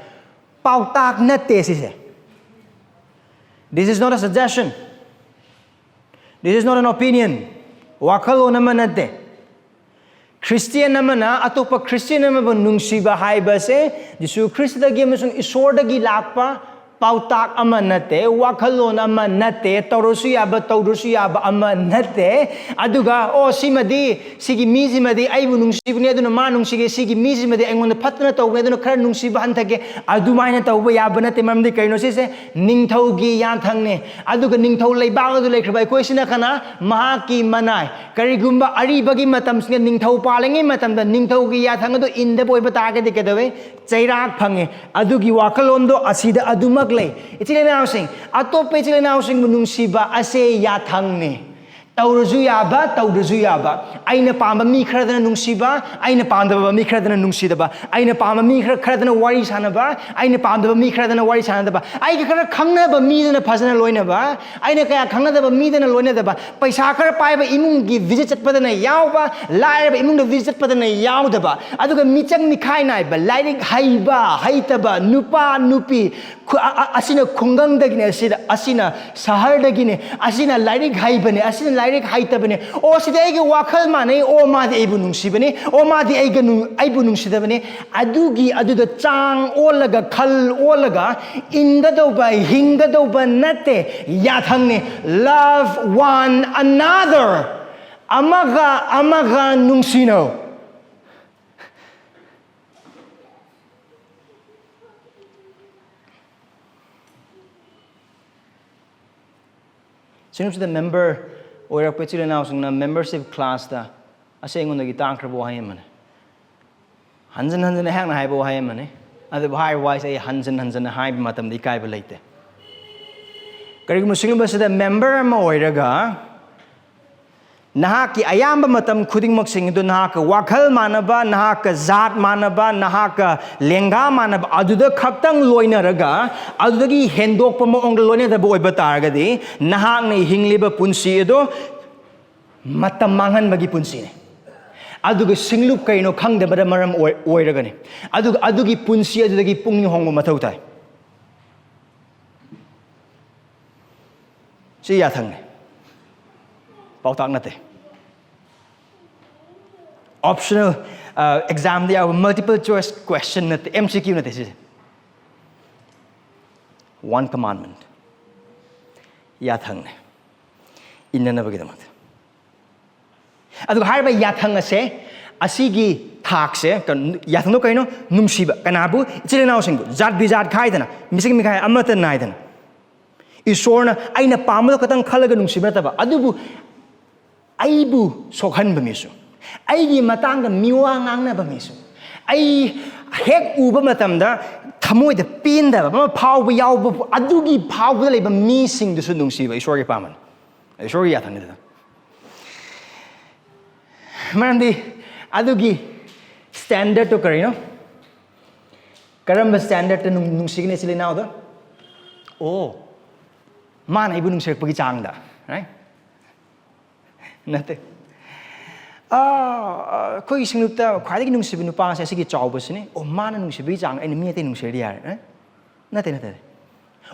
Pautak na tesi. This is not a suggestion. This is not an opinion. Wakalo naman nate. Christian namana atopa Christian namaba nungsiba haiba se Jisu Khristagi amasung isordagi lakpa pautak ama nate wakalon ama nate taurusu yaba ama nate aduga o simadi sigi mizimadi aibu nungsibni aduna ma nungsige sigi mizimadi aingonda phatna tawne aduna khara nungsiba hanthage adumaina tawba yaba nate mamdi kaino se ningthaugi yanthangne aduga ningthau leibang adu lekhra koisina kana mahaki manai karigumba aribagi matam singa ningthau palangi matamda ningthaugi yathang adu inda boiba tage de kedawe chairak phange adugi wakalondo asida adumak Ichile nausing atop ichile nausing nungsiba ase yathangne tauruju yaba aina pamba mi khradana nungsiba aina pandaba mi khradana nungsidaba aina pamba mi khradana wari sanaba aina pandaba mi khradana wari sanadaba ai khara khangnaba mi dana phajana loinaba aina kaya khangnadaba mi dana loinadaba paisa khara paiba imung gi visit chatpadana yawba lairaba imung da visit chatpadana yawdaba aduga michang mikhai nai ba lairik haiba haitaba nupa nupi asina khungang dagine asina sahar dagine asina lairik haibane asina lairik haitabane o sida ege wakhal mane o madi aibu nungsibane o madi aibu nungsidabane adugi aduda chang olaga khal olaga ingadoba hingadoba nate yathangne love one another amaga nungsino Since the member or a particular announcing a membership class that I saying on the guitar bohemian. Hansen hang high bohemian, and the high wise a Hansen high matam the kai later. Karimusing was the member moiraga Nahaki ayamba matam kuding moksing into Nahaka wakal manaba, Nahaka zat manaba, Nahaka lenga manaba, aduda kaptang loina raga, adudagi hendok pamo ong loina the boy batargadi, Nahak ni hingliba punsi edo, matamangan magi punsi. Aduga singlup kaino kang de maram oiragani. Adugi punsi adudagi pungni hongo matautai. Si yathang. Pautak nate. Optional exam they have multiple choice question nate MCQ nate. One commandment. Yathang. Induna bagidamat. Adu harba yathang ase asigi thak se yathang no kaino nungsiba kanabu ichile naosingbu zat bizat khaidana mising mikhai amata naidana. Isorna aina pamalo katang khalaga nungsiba taba adubu Aibu sokhan bamisu. Aigi matanga miwang na bamisu. Ai hek uba matamda thamoy the pinda ba phaw ba yaw ba adugi phaw ba leba mi sing du sunung siba isori paman. Isori yathang nida. Maramdi adugi standard to karino. Karamba standard to nung signe sila na oda. Oh. Man aibu nung sir pagi changda, right? Nothing. Koi singupta khwai nung sibi nupa sa sigi chawba sini o mana nung sibi chang ai mi ate nung seri yar nothing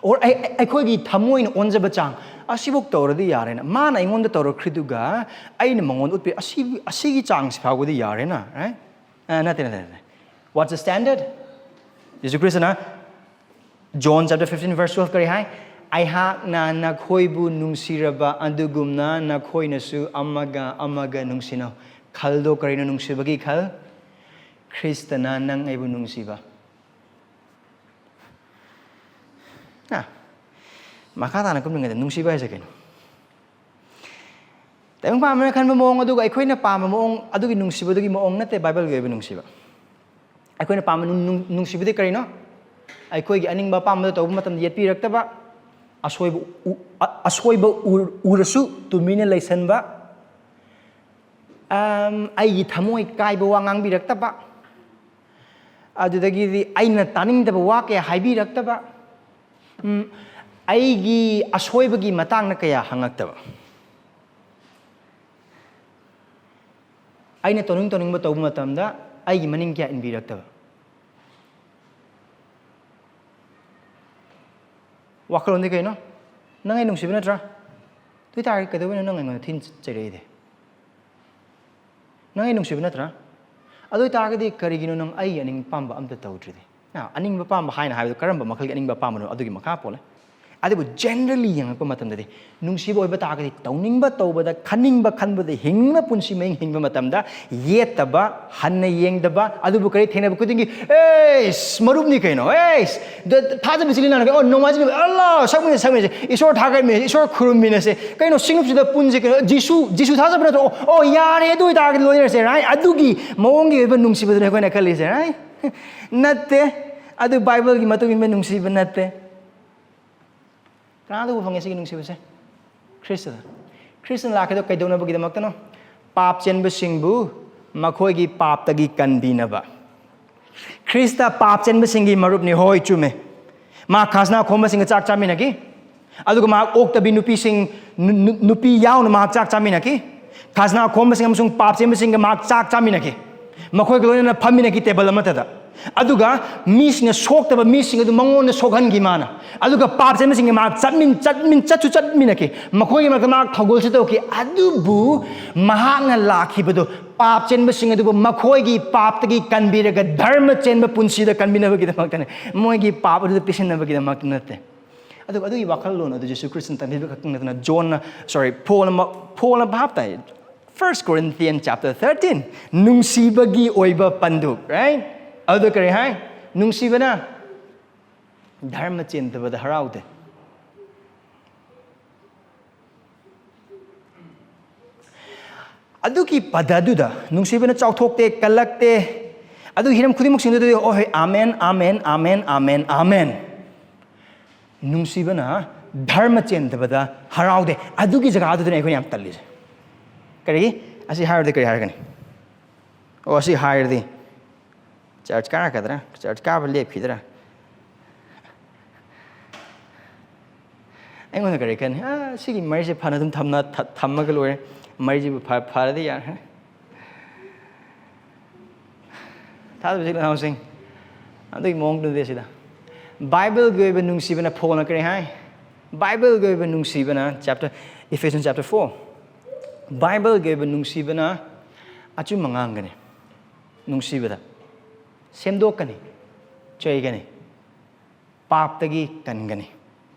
or ai khoi gi thamoi na onjaba chang asibok toradi yare na mana ingon da tor khriduga ai na mangon utpi asigi chang si phagodi yare na right nothing what's the standard Jesus Christ na John chapter 15 verse 12 kari hai Aiha na nakhoibu nungsiraba andugumna nakhoi nasu amaga nungsino khaldo karina nungsibagi khal Kristana nang aibu nungsiba makata na kumnga nungsiba ay sakin tayong pamana kan moong aduga aikoy na pama moong adugi nungsiba adugi moong nate Bible gaibu nungsiba aikoy na pama nungsiba di karino aikoy gi aning ba pama to matam yet pirak taba ꯑꯁꯣꯏꯕ ꯎꯔꯁꯨ ꯇꯨꯃꯤꯟꯅ ꯂꯩꯁꯟꯕ ꯑꯩꯒꯤ ꯊꯃꯣꯏ ꯀꯥꯏꯕ ꯋꯥ ꯉꯥꯡꯕꯤꯔꯛꯇꯕ ꯑꯗꯨꯗꯒꯤꯗꯤ ꯑꯩꯅ ꯇꯥꯅꯤꯡꯗꯕ ꯋꯥ ꯀꯌꯥ ꯍꯥꯏꯕꯤꯔꯛꯇꯕ ꯑꯩꯒꯤ ꯑꯁꯣꯏꯕꯒꯤ ꯃꯇꯥꯡꯗ ꯀꯌꯥ ꯍꯪꯉꯛꯇꯕ ꯑꯩꯅ ꯇꯧꯅꯤꯡꯕ ꯇꯧꯕ ꯃꯇꯝꯗ ꯑꯩꯒꯤ ꯃꯅꯤꯡ ꯀꯌꯥ ꯏꯟꯕꯤꯔꯛꯇꯕ ꯋꯥꯈꯜꯂꯣꯟꯗꯤ ꯀꯩꯅꯣ ꯅꯪ ꯑꯩ ꯅꯨꯡꯁꯤꯕ ꯅꯠꯇ꯭ꯔꯥ ꯑꯗꯨ ꯑꯣꯏꯇꯥꯔꯗꯤ ꯀꯩꯗꯧꯕꯩꯅꯣ ꯅꯪ ꯑꯩꯉꯣꯟꯗ ꯊꯤꯅ ꯆꯩꯔꯛꯏꯗꯤ ꯅꯪ ꯑꯩ ꯅꯨꯡꯁꯤꯕ ꯅꯠꯇ꯭ꯔꯥ ꯑꯗꯨ ꯑꯣꯏꯇꯥꯔꯒꯗꯤ ꯀꯔꯤꯒꯤꯅꯣ ꯅꯪ ꯑꯩꯒꯤ ꯑꯅꯤꯡꯕ ꯄꯥꯝꯕ ꯑꯝꯇ ꯇꯧꯗ꯭ꯔꯤꯗꯤ ꯑꯅꯤꯡꯕ ꯄꯥꯝꯕ ꯍꯥꯏꯅ ꯍꯥꯏꯕꯗꯣ ꯀꯔꯝꯕ ꯃꯈꯜꯒꯤ ꯑꯅꯤꯡꯕ ꯄꯥꯝꯕꯅꯣ ꯑꯗꯨꯒꯤ ꯃꯈꯥ ꯄꯣꯜꯂꯦ ꯑꯗꯨꯕꯨ ꯖꯦꯅꯔꯦꯂꯤ ꯌꯦꯡꯉꯛꯄ ꯃꯇꯝꯗꯗꯤ ꯅꯨꯡꯁꯤꯕ ꯑꯣꯏꯕ ꯇꯥꯔꯒꯗꯤ ꯇꯧꯅꯤꯡꯕ ꯇꯧꯕꯗ ꯈꯟꯅꯤꯡꯕ ꯈꯟꯕꯗ ꯍꯤꯡꯕ ꯄꯨꯟꯁꯤ ꯃꯍꯤꯡ ꯍꯤꯡꯕ ꯃꯇꯝꯗ ꯌꯦꯠꯇꯕ ꯍꯟꯅ ꯌꯦꯡꯗꯕ ꯑꯗꯨꯕꯨ ꯀꯔꯤ ꯊꯦꯡꯅꯕ ꯈꯨꯗꯤꯡꯒꯤ ꯑꯦꯁ ꯃꯔꯨꯞꯅꯤ ꯀꯩꯅꯣ ꯑꯦꯁ ꯊꯥꯖꯕꯁꯤ ꯂꯤꯅꯥꯅ ꯑꯣ ꯅꯣꯡꯃꯥꯏꯖꯤꯡ ꯑꯜꯂꯥ ꯁꯛꯃꯤꯟꯅꯁꯦ ꯏꯁꯣꯔ ꯊꯥꯒꯠꯃꯤꯟꯅꯁꯦ ꯏꯁꯣꯔ ꯈꯨꯔꯨꯝꯃꯤꯟꯅꯁꯦ ꯀꯩꯅꯣ ꯁꯤꯡꯅꯨꯞꯁꯤꯗ ꯄꯨꯟꯁꯤ ꯀꯩꯅꯣ ꯖꯤꯁꯨ ꯊꯥꯖꯕ ꯅꯠꯇ꯭ꯔꯣ ꯑꯣ ꯌꯥꯔꯦ ꯑꯗꯨ ꯑꯣꯏꯇꯥꯔꯒꯗꯤ ꯂꯣꯏꯅꯔꯁꯦ ꯔꯥꯏ ꯑꯗꯨꯒꯤ ꯃꯑꯣꯡꯒꯤ ꯑꯣꯏꯕ ꯅꯨꯡꯁꯤꯕꯗꯨꯅ ꯑꯩꯈꯣꯏꯅ ꯈꯜꯂꯤꯁꯦ ꯔꯥꯏ ꯅꯠꯇꯦ ꯑꯗꯨ ꯕꯥꯏꯕꯜꯒꯤ ꯃꯇꯨꯡ ꯏꯟꯕ ꯅꯨꯡꯁꯤꯕ ꯅꯠꯇꯦ ꯀꯅꯥꯗꯕꯨ ꯐꯪꯉꯦ ꯁꯤꯒꯤ ꯅꯨꯡꯁꯤꯕꯁꯦ ꯈ꯭ꯔꯤꯁꯇꯅ ꯂꯥꯛꯈꯤꯗꯣ ꯀꯩꯗꯧꯅꯕꯒꯤꯗꯃꯛꯇꯅꯣ ꯄꯥꯞ ꯆꯦꯟꯕꯁꯤꯡꯕꯨ ꯃꯈꯣꯏꯒꯤ ꯄꯥꯞꯇꯒꯤ ꯀꯟꯕꯤꯅꯕ ꯈ꯭ꯔꯤꯁꯇ ꯄꯥꯞ ꯆꯦꯟꯕꯁꯤꯡꯒꯤ ꯃꯔꯨꯞꯅꯤ ꯍꯣꯏ ꯆꯨꯝꯃꯦ ꯃꯥ ꯈꯥꯖꯅꯥ ꯈꯣꯝꯕꯁꯤꯡꯒ ꯆꯥꯛ ꯆꯥꯃꯤꯟꯅꯈꯤ ꯑꯗꯨꯒ ꯃꯍꯥꯛ ꯑꯣꯛꯇꯕꯤ ꯅꯨꯄꯤ ꯌꯥꯎꯅ ꯃꯍꯥꯛ ꯆꯥꯛ ꯆꯥꯃꯤꯟꯅꯈꯤ ꯈꯥꯖꯅꯥ ꯈꯣꯝꯕꯁꯤꯡ ꯑꯃꯁꯨꯡ ꯄꯥꯞ ꯆꯦꯟꯕꯁꯤꯡꯒ ꯃꯍꯥꯛ ꯆꯥꯛ ꯆꯥꯃꯤꯟꯅꯈꯤ ꯃꯈꯣꯏꯒ ꯂꯣꯏꯅꯅ ꯐꯝꯃꯤꯟꯅꯈꯤ ꯇꯦꯕꯜ ꯑꯃꯠꯇꯗ ꯑꯗꯨꯒ ꯃꯤꯁꯤꯡꯅ ꯁꯣꯛꯇꯕ ꯃꯤꯁꯤꯡ ꯑꯗꯨ ꯃꯉꯣꯟꯗ ꯁꯣꯛꯍꯟꯈꯤ ꯃꯥꯅ ꯑꯗꯨꯒ ꯄꯥꯞ ꯆꯦꯟꯕꯁꯤꯡꯒ ꯃꯍꯥꯛ ꯆꯠꯁꯨ ꯆꯠꯃꯤꯟꯅꯈꯤ ꯃꯈꯣꯏꯒꯤ ꯃꯔꯛꯇ ꯃꯍꯥꯛ ꯊꯧꯒꯜꯁꯨ ꯇꯧꯈꯤ ꯑꯗꯨꯕꯨ ꯃꯍꯥꯛꯅ ꯂꯥꯛꯈꯤꯕꯗꯨ ꯄꯥꯞ ꯆꯦꯟꯕꯁꯤꯡ ꯑꯗꯨꯕꯨ ꯃꯈꯣꯏꯒꯤ ꯄꯥꯞꯇꯒꯤ ꯀꯟꯕꯤꯔꯒ ꯙꯔꯃ ꯆꯦꯟꯕ ꯄꯨꯟꯁꯤꯗ ꯀꯟꯕꯤꯅꯕꯒꯤꯗꯃꯛꯇꯅꯤ ꯃꯣꯏꯒꯤ ꯄꯥꯞ ꯑꯗꯨꯗ ꯄꯤꯁꯤꯟꯅꯕꯒꯤꯗꯃꯛꯇ ꯅꯠꯇꯦ ꯑꯗꯨꯒ ꯑꯗꯨꯒꯤ ꯋꯥꯈꯜꯂꯣꯟ ꯑꯗꯨ ꯖꯤꯁꯨ ꯈ꯭ꯔꯤꯁꯇꯅ ꯇꯝꯕꯤꯕ ꯈꯛꯇꯪ ꯅꯠꯇꯅ ꯄꯣꯜꯅ ꯚꯥꯞ ꯇꯥꯏ 1 Corinthians chapter 13 ꯅꯨꯡꯁꯤꯕꯒꯤ ꯑꯣꯏꯕ ꯄꯟꯗꯨꯞ right ꯑꯗꯨ ꯀꯔꯤ ꯍꯥꯏ ꯅꯨꯡꯁꯤꯕꯅ ꯙꯔꯃ ꯆꯦꯟꯗꯕꯗ ꯍꯔꯥꯎꯗꯦ ꯑꯗꯨꯒꯤ ꯄꯗꯗꯨꯗ ꯅꯨꯡꯁꯤꯕꯅ ꯆꯥꯎꯊꯣꯛꯇꯦ ꯀꯜꯂꯛꯇꯦ ꯑꯗꯨ ꯍꯤꯔꯝ ꯈꯨꯗꯤꯡꯃꯛꯁꯤꯡꯗꯨꯗꯤ ꯑꯣ ꯍꯣꯏ amen amen amen amen amen ꯅꯨꯡꯁꯤꯕꯅ ꯙꯔꯃ ꯆꯦꯟꯗꯕꯗ ꯍꯔꯥꯎꯗꯦ ꯑꯗꯨꯒꯤ ꯖꯒꯥꯗꯨꯗꯅꯤ ꯑꯩꯈꯣꯏꯅ ꯌꯥꯝ ꯇꯜꯂꯤꯁꯦ ꯀꯔꯤ ꯑꯁꯤ ꯍꯥꯏꯔꯗꯤ ꯀꯔꯤ ꯍꯥꯏꯔꯒꯅꯤ ꯑꯣ ꯑꯁꯤ ꯍꯥꯏꯔꯗꯤ ꯆꯔꯆ ꯀꯥꯔꯛꯀꯗ꯭ꯔꯥ ꯆꯔꯆ ꯀꯥꯕ ꯂꯦꯞꯈꯤꯗ꯭ꯔꯥ ꯑꯩꯉꯣꯟꯗ ꯀꯔꯤ ꯈꯟꯅꯤ ꯁꯤꯒꯤ ꯃꯔꯤꯁꯦ ꯐꯅ ꯑꯗꯨꯝ ꯊꯝꯃꯒ ꯂꯣꯏꯔꯦ ꯃꯔꯤꯁꯤꯕꯨ ꯐꯔꯗꯤ ꯌꯥꯔꯦ ꯊꯥꯖꯕꯁꯤ ꯂꯅꯥꯎꯁꯤꯡ ꯑꯗꯨꯒꯤ ꯃꯑꯣꯡꯗꯨꯗꯤ ꯑꯁꯤꯗ ꯕꯥꯏꯕꯜꯒꯤ ꯑꯣꯏꯕ ꯅꯨꯡꯁꯤꯕꯅ ꯐꯣꯜꯅ ꯀꯔꯤ ꯍꯥꯏ ꯕꯥꯏꯕꯜꯒꯤ ꯑꯣꯏꯕ ꯅꯨꯡꯁꯤꯕꯅ Ephesians chapter 4 ꯕꯥꯏꯕꯜꯒꯤ ꯑꯣꯏꯕ ꯅꯨꯡꯁꯤꯕꯅ ꯑꯆꯨꯝꯕ ꯉꯥꯡꯒꯅꯤ ꯅꯨꯡꯁꯤꯕꯗ ꯁꯦꯝꯗꯣꯛꯀꯅꯤ ꯆꯩꯒꯅꯤ ꯄꯥꯞꯇꯒꯤ ꯀꯟꯒꯅꯤ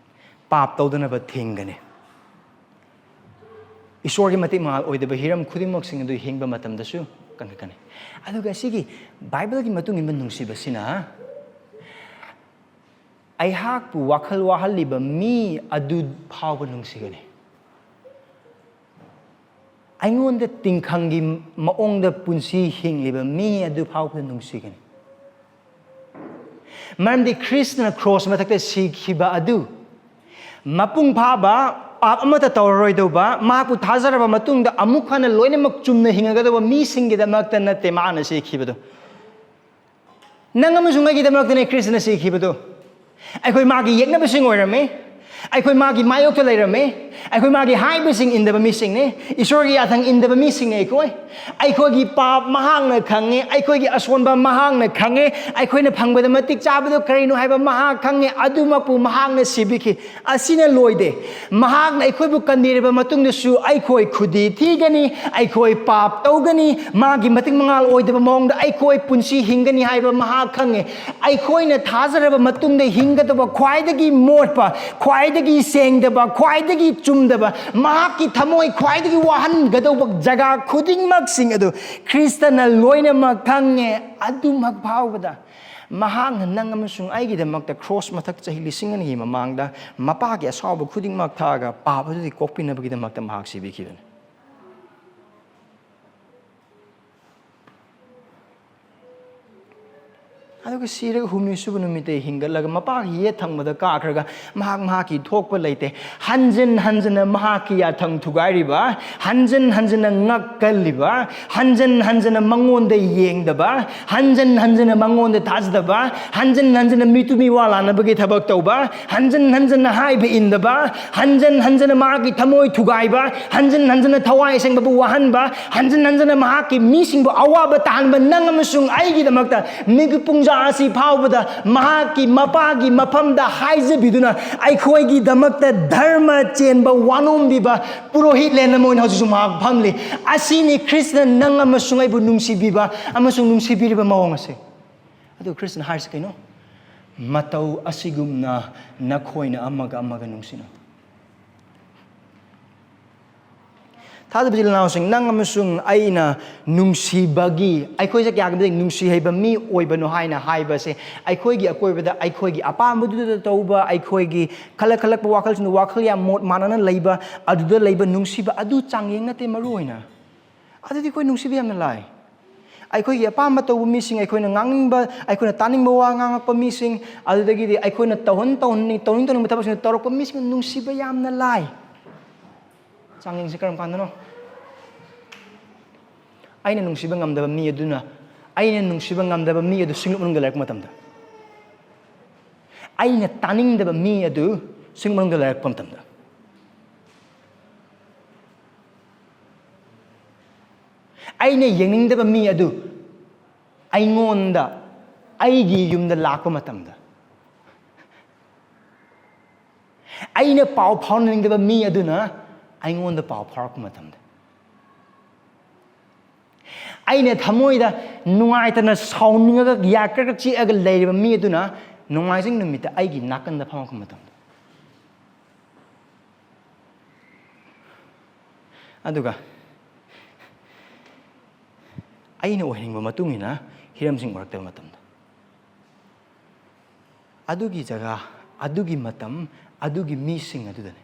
ꯄꯥꯞ ꯇꯧꯗꯅꯕ ꯊꯤꯡꯒꯅꯤ ꯏꯁꯣꯔꯒꯤ ꯃꯇꯤꯛ ꯃꯉꯥꯜ ꯑꯣꯏꯗꯕ ꯍꯤꯔꯝ ꯈꯨꯗꯤꯡꯃꯛꯁꯤꯡ ꯑꯗꯨ ꯍꯤꯡꯕ ꯃꯇꯝꯗꯁꯨ ꯀꯟꯈꯠꯀꯅꯤ ꯑꯗꯨꯒ ꯁꯤꯒꯤ ꯕꯥꯏꯕꯜꯒꯤ ꯃꯇꯨꯡ ꯏꯟꯕ ꯅꯨꯡꯁꯤꯕꯁꯤꯅ ꯑꯩꯍꯥꯛꯄꯨ ꯋꯥꯈꯜ ꯋꯥꯍꯜꯂꯤꯕ ꯃꯤ ꯑꯗꯨ ꯐꯥꯎꯕ ꯅꯨꯡꯁꯤꯒꯅꯤ ꯑꯩꯉꯣꯟꯗ ꯇꯤꯡꯈꯪꯒꯤ ꯃꯑꯣꯡꯗ ꯄꯨꯟꯁꯤ ꯍꯤꯡꯂꯤꯕ ꯃꯤ ꯑꯗꯨ ꯐꯥꯎꯕ ꯅꯨꯡꯁꯤꯒꯅꯤ ꯃꯔꯝꯗꯤ ꯈ꯭ꯔꯤꯁꯇꯅ ꯀ꯭ꯔꯣꯁ ꯃꯊꯛꯇ ꯁꯤꯈꯤꯕ ꯑꯗꯨ ꯃꯄꯨꯡ ꯐꯥꯕ ꯄꯥꯞ ꯑꯃꯠꯇ ꯇꯧꯔꯔꯣꯏꯗꯧꯕ ꯃꯍꯥꯛꯄꯨ ꯊꯥꯖꯔꯕ ꯃꯇꯨꯡꯗ ꯑꯃꯨꯛ ꯍꯟꯅ ꯂꯣꯏꯅꯃꯛ ꯆꯨꯝꯅ ꯍꯤꯡꯒꯗꯧꯕ ꯃꯤꯁꯤꯡꯒꯤꯗꯃꯛꯇ ꯅꯠꯇꯦ ꯃꯍꯥꯛꯅ ꯁꯤꯈꯤꯕꯗꯨ ꯅꯪ ꯑꯃꯁꯨꯡ ꯑꯩꯒꯤꯗꯃꯛꯇꯅꯦ ꯈ꯭ꯔꯤꯁꯇꯅ ꯁꯤꯈꯤꯕꯗꯨ ꯑꯩꯈꯣꯏ ꯃꯥꯒꯤ ꯌꯦꯛꯅꯕꯁꯤꯡ ꯑꯣꯏꯔꯝꯃꯤ ꯑꯩꯈꯣꯏ ꯃꯥꯒꯤ ꯃꯥꯌꯣꯛꯇ ꯂꯩꯔꯝꯃꯤ ꯑꯩꯈꯣꯏ ꯃꯥꯒꯤ ꯍꯥꯏꯕꯁꯤꯡ ꯏꯟꯗꯕ ꯃꯤꯁꯤꯡꯅꯤ ꯏꯁꯣꯔꯒꯤ ꯌꯥꯊꯪ ꯏꯟꯗꯕ ꯃꯤꯁꯤꯡꯅꯤ ꯑꯩꯈꯣꯏꯒꯤ ꯄꯥꯞ ꯃꯍꯥꯛꯅ ꯈꯪꯉꯦ ꯑꯩꯈꯣꯏꯒꯤ ꯑꯁꯣꯟꯕ ꯃꯍꯥꯛꯅ ꯈꯪꯉꯦ ꯑꯩꯈꯣꯏꯅ ꯐꯪꯕꯗ ꯃꯇꯤꯛ ꯆꯥꯕꯗꯣ ꯀꯔꯤꯅꯣ ꯍꯥꯏꯕ ꯃꯍꯥꯛ ꯈꯪꯉꯦ ꯑꯗꯨꯃꯛꯄꯨ ꯃꯍꯥꯛꯅ ꯁꯤꯕꯤꯈꯤ ꯑꯁꯤꯅ ꯂꯣꯏꯗꯦ ꯃꯍꯥꯛꯅ ꯑꯩꯈꯣꯏꯕు ꯀꯟꯕꯤꯔꯕ ꯃꯇꯨꯡꯗꯁꯨ ꯑꯩꯈꯣই ꯈꯨꯗꯤ ꯊꯤꯒꯅꯤ ꯑꯩꯈoi ꯄꯥꯞ ꯇꯧꯒꯅꯤ ꯃꯥꯒꯤ ꯃꯇꯤꯛ ꯃꯉꯥꯜ ꯑꯣꯏꯗꯕ ꯃꯑꯣꯡꯗ ꯑꯩꯈoi ꯄꯨꯟꯁꯤ ꯍꯤꯡꯒꯅꯤ ꯍꯥꯏꯕ ꯃꯍꯥꯛ ꯈꯪꯉꯦ ꯑꯩꯈꯣꯏꯅ ꯊꯥꯖꯔꯕ ꯃꯇꯨꯡꯗ ꯍꯤꯡꯒꯗꯕ ꯈ꯭ꯋꯥꯏꯗꯒꯤ ꯃꯣꯠꯄ ꯈ꯭ꯋꯥꯏꯗꯒꯤ ꯁꯦꯡꯗꯕ ꯈ꯭ꯋꯥꯏꯗꯒꯤ ꯆꯨꯝꯗꯕ ꯃꯍꯥꯛꯀꯤ ꯊꯃꯣꯏ ꯈ꯭ꯋꯥꯏꯗꯒꯤ ꯋꯥꯍꯟꯒꯗꯧꯕ ꯖꯒꯥ ꯈꯨꯗꯤꯡꯃꯛꯁꯤꯡ ꯑꯗꯨ ꯈ꯭ꯔꯤꯁꯇꯅ ꯂꯣꯏꯅꯃꯛ ꯈꯪꯉꯦ ꯑꯗꯨꯃꯛ ꯐꯥꯎꯕꯗ ꯃꯍꯥꯛꯅ ꯅꯪ ꯑꯃꯁꯨꯡ ꯑꯩꯒꯤꯗꯃꯛꯇ ꯀ꯭ꯔꯣꯁ ꯃꯊꯛ ꯆꯍꯤ 2,000ꯒꯤ ꯃꯃꯥꯡꯗ ꯃꯄꯥꯒꯤ ꯑꯁꯥꯎꯕ ꯈꯨꯗꯤꯡꯃꯛ ꯊꯥꯛꯑꯒ ꯄꯥꯞ ꯑꯗꯨꯗꯤ ꯀꯣꯛꯄꯤꯅꯕꯒꯤꯗꯃꯛꯇ ꯃꯍꯥꯛ ꯁꯤꯕꯤꯈꯤꯕꯅꯤ ꯑꯗꯨꯒ ꯁꯤꯔꯒ ꯍꯨꯝꯅꯤ ꯁꯨꯕ ꯅꯨꯃꯤꯠꯇ ꯍꯤꯡꯒꯠꯂꯒ ꯃꯄꯥꯒꯤ ꯌꯦꯠ ꯊꯪꯕꯗ ꯀꯥꯈ꯭ꯔꯒ ꯃꯍꯥꯛꯀꯤ ꯊꯣꯛꯄ ꯂꯩꯇꯦ ꯍꯟꯖꯤꯟ ꯍꯟꯖꯤꯟꯅ ꯃꯍꯥꯛꯀꯤ ꯌꯥꯊꯪ ꯊꯨꯒꯥꯏꯔꯤꯕ ꯍꯟꯖꯤꯟ ꯍꯟꯖꯤꯟꯅ ꯉꯛꯀꯜꯂꯤꯕ ꯍꯟꯖꯤꯟ ꯍꯟꯖꯤꯟꯅ ꯃꯉꯣꯟꯗ ꯌꯦꯡꯗꯕ ꯍꯟꯖꯤꯟ ꯍꯟꯖꯤꯟꯅ ꯃꯉꯣꯟꯗ ꯊꯥꯖꯗꯕ ꯍꯟꯖꯤꯟ ꯍꯟꯖꯤꯟꯅ ꯃꯤꯇꯨ ꯃꯤꯋꯥ ꯂꯥꯟꯅꯕꯒꯤ ꯊꯕꯛ ꯇꯧꯕ ꯍꯟꯖꯤꯟ hꯟꯖꯤꯟꯅ ꯍꯥꯏꯕ ꯏꯟꯗꯕ ꯍꯟꯖꯤꯟ ꯍꯟꯖꯤꯟꯅ ꯃꯍꯥꯛꯀꯤ ꯊꯃꯣꯏ ꯊꯨꯒꯥꯏꯕ ꯍꯟꯖꯤꯟ ꯍꯟꯖꯤꯟꯅ ꯊꯋꯥꯏ ꯑꯁꯦꯡꯕꯕꯨ ꯋꯥꯍꯟꯕ ꯍꯟꯖꯤꯟ ꯍꯟꯖꯤꯟꯅ ꯃꯍꯥꯛꯀꯤ ꯃꯤꯁꯤꯡꯕꯨ ꯑꯋꯥꯕ ꯇꯥꯍꯟꯕ ꯅꯪ ꯑꯃꯁꯨꯡ ꯑꯩꯒꯤꯗꯃꯛꯇ ꯃꯤꯒꯤ ꯄꯨꯡꯖꯥ ꯑꯁꯤ ꯐꯥꯎꯕꯗ ꯃꯍꯥꯛꯀꯤ ꯃꯄꯥꯒꯤ ꯃꯐꯝꯗ ꯍꯥꯏꯖꯕꯤꯗꯨꯅ ꯑꯩꯈꯣꯏꯒꯤꯗꯃꯛꯇ ꯙꯔꯃ ꯆꯦꯟꯕ ꯋꯥꯅꯣꯝꯕꯤꯕ ꯄꯨꯔꯣꯍꯤꯠ ꯂꯦꯟ ꯑꯃ ꯑꯣꯏꯅ ꯍꯧꯖꯤꯛꯁꯨ ꯃꯍꯥꯛ ꯐꯝꯂꯤ ꯑꯁꯤꯅꯤ ꯈ꯭ꯔꯤꯁꯇꯅ ꯅꯪ ꯑꯃꯁꯨꯡ ꯑꯩꯕꯨ ꯅꯨꯡꯁꯤꯕꯤꯕ ꯑꯃꯁꯨꯡ ꯅꯨꯡꯁꯤꯕꯤꯔꯤꯕ ꯃꯑꯣꯡ ꯑꯁꯤ ꯑꯗꯨ ꯈ꯭ꯔꯤꯁꯇꯅ ꯍꯥꯏꯔꯤꯁꯤ ꯀꯩꯅꯣ ꯃꯇꯧ ꯑꯁꯤꯒꯨꯝꯅ ꯅꯈꯣꯏꯅ ꯑꯃꯒ ꯑꯃꯒ ꯅꯨꯡꯁꯤꯅꯧ ꯊꯥꯖꯕ ꯏꯆꯤꯜ-ꯏꯅꯥꯎꯁꯤꯡ ꯅꯪ ꯑꯃꯁꯨꯡ ꯑꯩꯅ ꯅꯨꯡꯁꯤꯕꯒꯤ ꯑꯩꯈꯣꯏꯁꯦ ꯀꯌꯥꯒꯤ ꯅꯨꯡꯁꯤ ꯍꯩꯕ ꯃꯤ ꯑꯣꯏꯕꯅꯣ ꯍꯥꯏꯅ ꯍꯥꯏꯕꯁꯦ ꯑꯩꯈꯣꯏꯒꯤ ꯑꯀꯣꯏꯕꯗ ꯑꯩꯈꯣꯏꯒꯤ ꯑꯄꯥꯝꯕꯗꯨꯗ ꯇꯧꯕ ꯑꯩꯈꯣꯏꯒꯤ ꯈꯜꯂꯛꯄ ꯋꯥꯈꯜꯁꯤꯡꯗ ꯋꯥꯈꯜ ꯌꯥꯝ ꯃꯣꯠ ꯃꯥꯟꯅꯅ ꯂꯩꯕ ꯑꯗꯨꯗ ꯂꯩꯕ ꯅꯨꯡꯁꯤꯕ ꯑꯗꯨ ꯆꯥꯡꯌꯦꯡ ꯅꯠꯇꯦ ꯃꯔꯨꯑꯣꯏꯅ ꯑꯗꯨꯗꯤ ꯑꯩꯈꯣꯏ ꯅꯨꯡꯁꯤꯕ ꯌꯥꯝꯅ ꯂꯥꯏ ꯑꯩꯈꯣꯏꯒꯤ ꯑꯄꯥꯝꯕ ꯇꯧꯕ ꯃꯤꯁꯤꯡ ꯑꯩꯈꯣꯏꯅ ꯉꯥꯡꯅꯤꯡꯕ ꯑꯩꯈꯣꯏꯅ ꯇꯥꯅꯤꯡꯕ ꯋꯥ ꯉꯥꯡꯉꯛꯄ ꯃꯤꯁꯤꯡ ꯑꯗꯨꯗꯒꯤꯗꯤ ꯑꯩꯈꯣꯏꯅ ꯇꯧꯅꯤꯡꯕ ꯊꯕꯛꯁꯤꯡ ꯇꯧꯔꯛꯄ ꯃꯤꯁꯤꯡ ꯅꯨꯡꯁꯤꯕ ꯌꯥꯝꯅ ꯂꯥꯏ ꯆꯥꯡꯌꯦꯡꯁꯦ ꯀꯔꯝ ꯀꯥꯟꯗꯅꯣ ꯑꯩꯅ ꯅꯨꯡꯁꯤꯕ ꯉꯝꯗꯕ ꯃꯤ ꯑꯗꯨꯅ ꯑꯩꯅ ꯅꯨꯡꯁꯤꯕ ꯉꯝꯗꯕ ꯃꯤ ꯑꯗꯨ ꯁꯤꯡꯂꯨꯞ ꯃꯅꯨꯡꯗ ꯂꯩꯔꯛꯄ ꯃꯇꯝꯗ ꯑꯩꯅ ꯇꯥꯅꯤꯡꯗꯕ ꯃꯤ ꯑꯗꯨ ꯁꯤꯡꯂꯨꯞ ꯃꯅꯨꯡꯗ ꯂꯩꯔꯛꯄ ꯃꯇꯝꯗ ꯑꯩꯅ ꯌꯦꯡꯅꯤꯡꯗꯕ ꯃꯤ ꯑꯗꯨ ꯑꯩꯉꯣꯟꯗ ꯑꯩꯒꯤ ꯌꯨꯝꯗ ꯂꯥꯛꯄ ꯃꯇꯝꯗ ꯑꯩꯅ ꯄꯥꯎ ꯐꯥꯎꯅꯅꯤꯡꯗꯕ ꯃꯤ ꯑꯗꯨꯅ ꯑꯩꯉꯣꯟꯗ ꯄꯥꯎ ꯐꯥꯎꯔꯛꯄ ꯃꯇꯝꯗ ꯑꯩꯅ ꯊꯃꯣꯏꯗ ꯅꯨꯡꯉꯥꯏꯇꯅ ꯁꯥꯎꯅꯤꯡꯉꯒ ꯌꯥꯀ꯭ꯔꯒ ꯆꯤꯛꯑꯒ ꯂꯩꯔꯤꯕ ꯃꯤ ꯑꯗꯨꯅ ꯅꯣꯡꯃꯥꯏꯖꯤꯡ ꯅꯨꯃꯤꯠꯇ ꯑꯩꯒꯤ ꯅꯥꯀꯟꯗ ꯐꯝꯃꯛꯄ ꯃꯇꯝꯗ ꯑꯗꯨꯒ ꯑꯩꯅ ꯑꯣꯏꯍꯟꯅꯤꯡꯕ ꯃꯇꯨꯡ ꯏꯟꯅ ꯍꯤꯔꯝꯁꯤꯡ ꯑꯣꯏꯔꯛꯇꯕ ꯃꯇꯝꯗ ꯑꯗꯨꯒꯤ ꯖꯒꯥ ꯑꯗꯨꯒꯤ ꯃꯇꯝ ꯑꯗꯨꯒꯤ ꯃꯤꯁꯤꯡ ꯑꯗꯨꯗꯅꯤ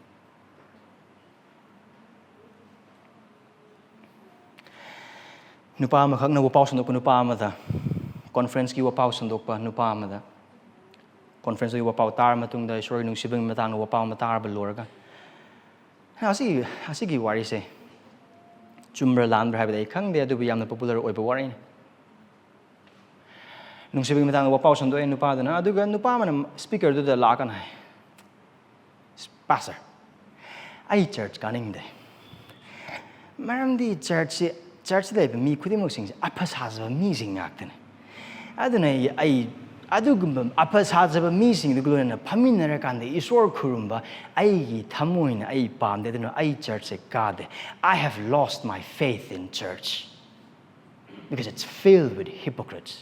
ꯅꯨꯄꯥ ꯑꯃꯈꯛꯅ ꯋꯥꯄꯥꯎ ꯁꯟꯗꯣꯛꯄ ꯅꯨꯄꯥ ꯑꯃꯗ ꯀꯣꯟꯐꯔꯦꯟꯁꯀꯤ ꯋꯥꯄꯥꯎ ꯁꯟꯗꯣꯛꯄ ꯅꯨꯄꯥ ꯑꯃꯗ ꯀꯣꯟꯐꯔꯦꯟꯁꯀꯤ ꯋꯥꯄꯥꯎ ꯇꯥꯔ ꯃꯇꯨꯡꯗ ꯏꯁꯣꯔꯒꯤ ꯅꯨꯡꯁꯤꯕꯒꯤ ꯃꯇꯥꯡꯗ ꯋꯥꯄꯥꯎ ꯑꯃ ꯇꯥꯔꯕ ꯂꯣꯏꯔꯒ ꯑꯁꯤꯒꯤ ꯋꯥꯔꯤꯁꯦ ꯆꯨꯝꯕ꯭ꯔꯥ ꯂꯥꯟꯕ꯭ꯔꯥ ꯍꯥꯏꯕꯗꯤ ꯑꯩ ꯈꯪꯗꯦ ꯑꯗꯨꯕꯨ ꯌꯥꯝꯅ ꯄꯣꯄꯨꯂꯔ ꯑꯣꯏꯕ ꯋꯥꯔꯤꯅꯤ ꯅꯨꯡꯁꯤꯕꯒꯤ ꯃꯇꯥꯡꯗ ꯋꯥꯄꯥꯎ ꯁꯟꯗꯣꯛꯑꯦ ꯅꯨꯄꯥꯗꯨꯅ ꯑꯗꯨꯒ ꯅꯨꯄꯥ ꯑꯃꯅ ꯁ꯭ꯄꯤꯀꯔꯗꯨꯗ ꯂꯥꯛꯑꯀꯥꯟꯗ ꯍꯥꯏ ꯄꯥꯁꯇꯔ ꯑꯩ ꯆꯔꯆ ꯀꯥꯅꯤꯡꯗꯦ ꯃꯔꯝꯗꯤ ꯆꯔꯆꯇ ꯂꯩꯕ ꯃꯤ ꯈꯨꯗꯤꯡꯃꯛꯁꯤꯡꯁꯦ ꯑꯐ ꯁꯥꯖꯕ ꯃꯤꯁꯤꯡ ꯉꯥꯛꯇꯅꯤ ꯑꯗꯨꯅ ꯑꯩ ꯑꯗꯨꯒꯨꯝꯕ ꯑꯐ ꯁꯥꯖꯕ ꯃꯤꯁꯤꯡꯗꯨꯒ ꯂꯣꯏꯅꯅ ꯐꯝꯃꯤꯟꯅꯔꯀꯥꯟꯗ ꯏꯁꯣꯔ ꯈꯨꯔꯨꯝꯕ ꯑꯩꯒꯤ ꯊꯃꯣꯏꯅ ꯑꯩ ꯄꯥꯝꯗꯦ ꯑꯗꯨꯅ ꯑꯩ ꯆꯔꯆꯁꯦ ꯀꯥꯗꯦ I have lost my faith in church because it's filled with hypocrites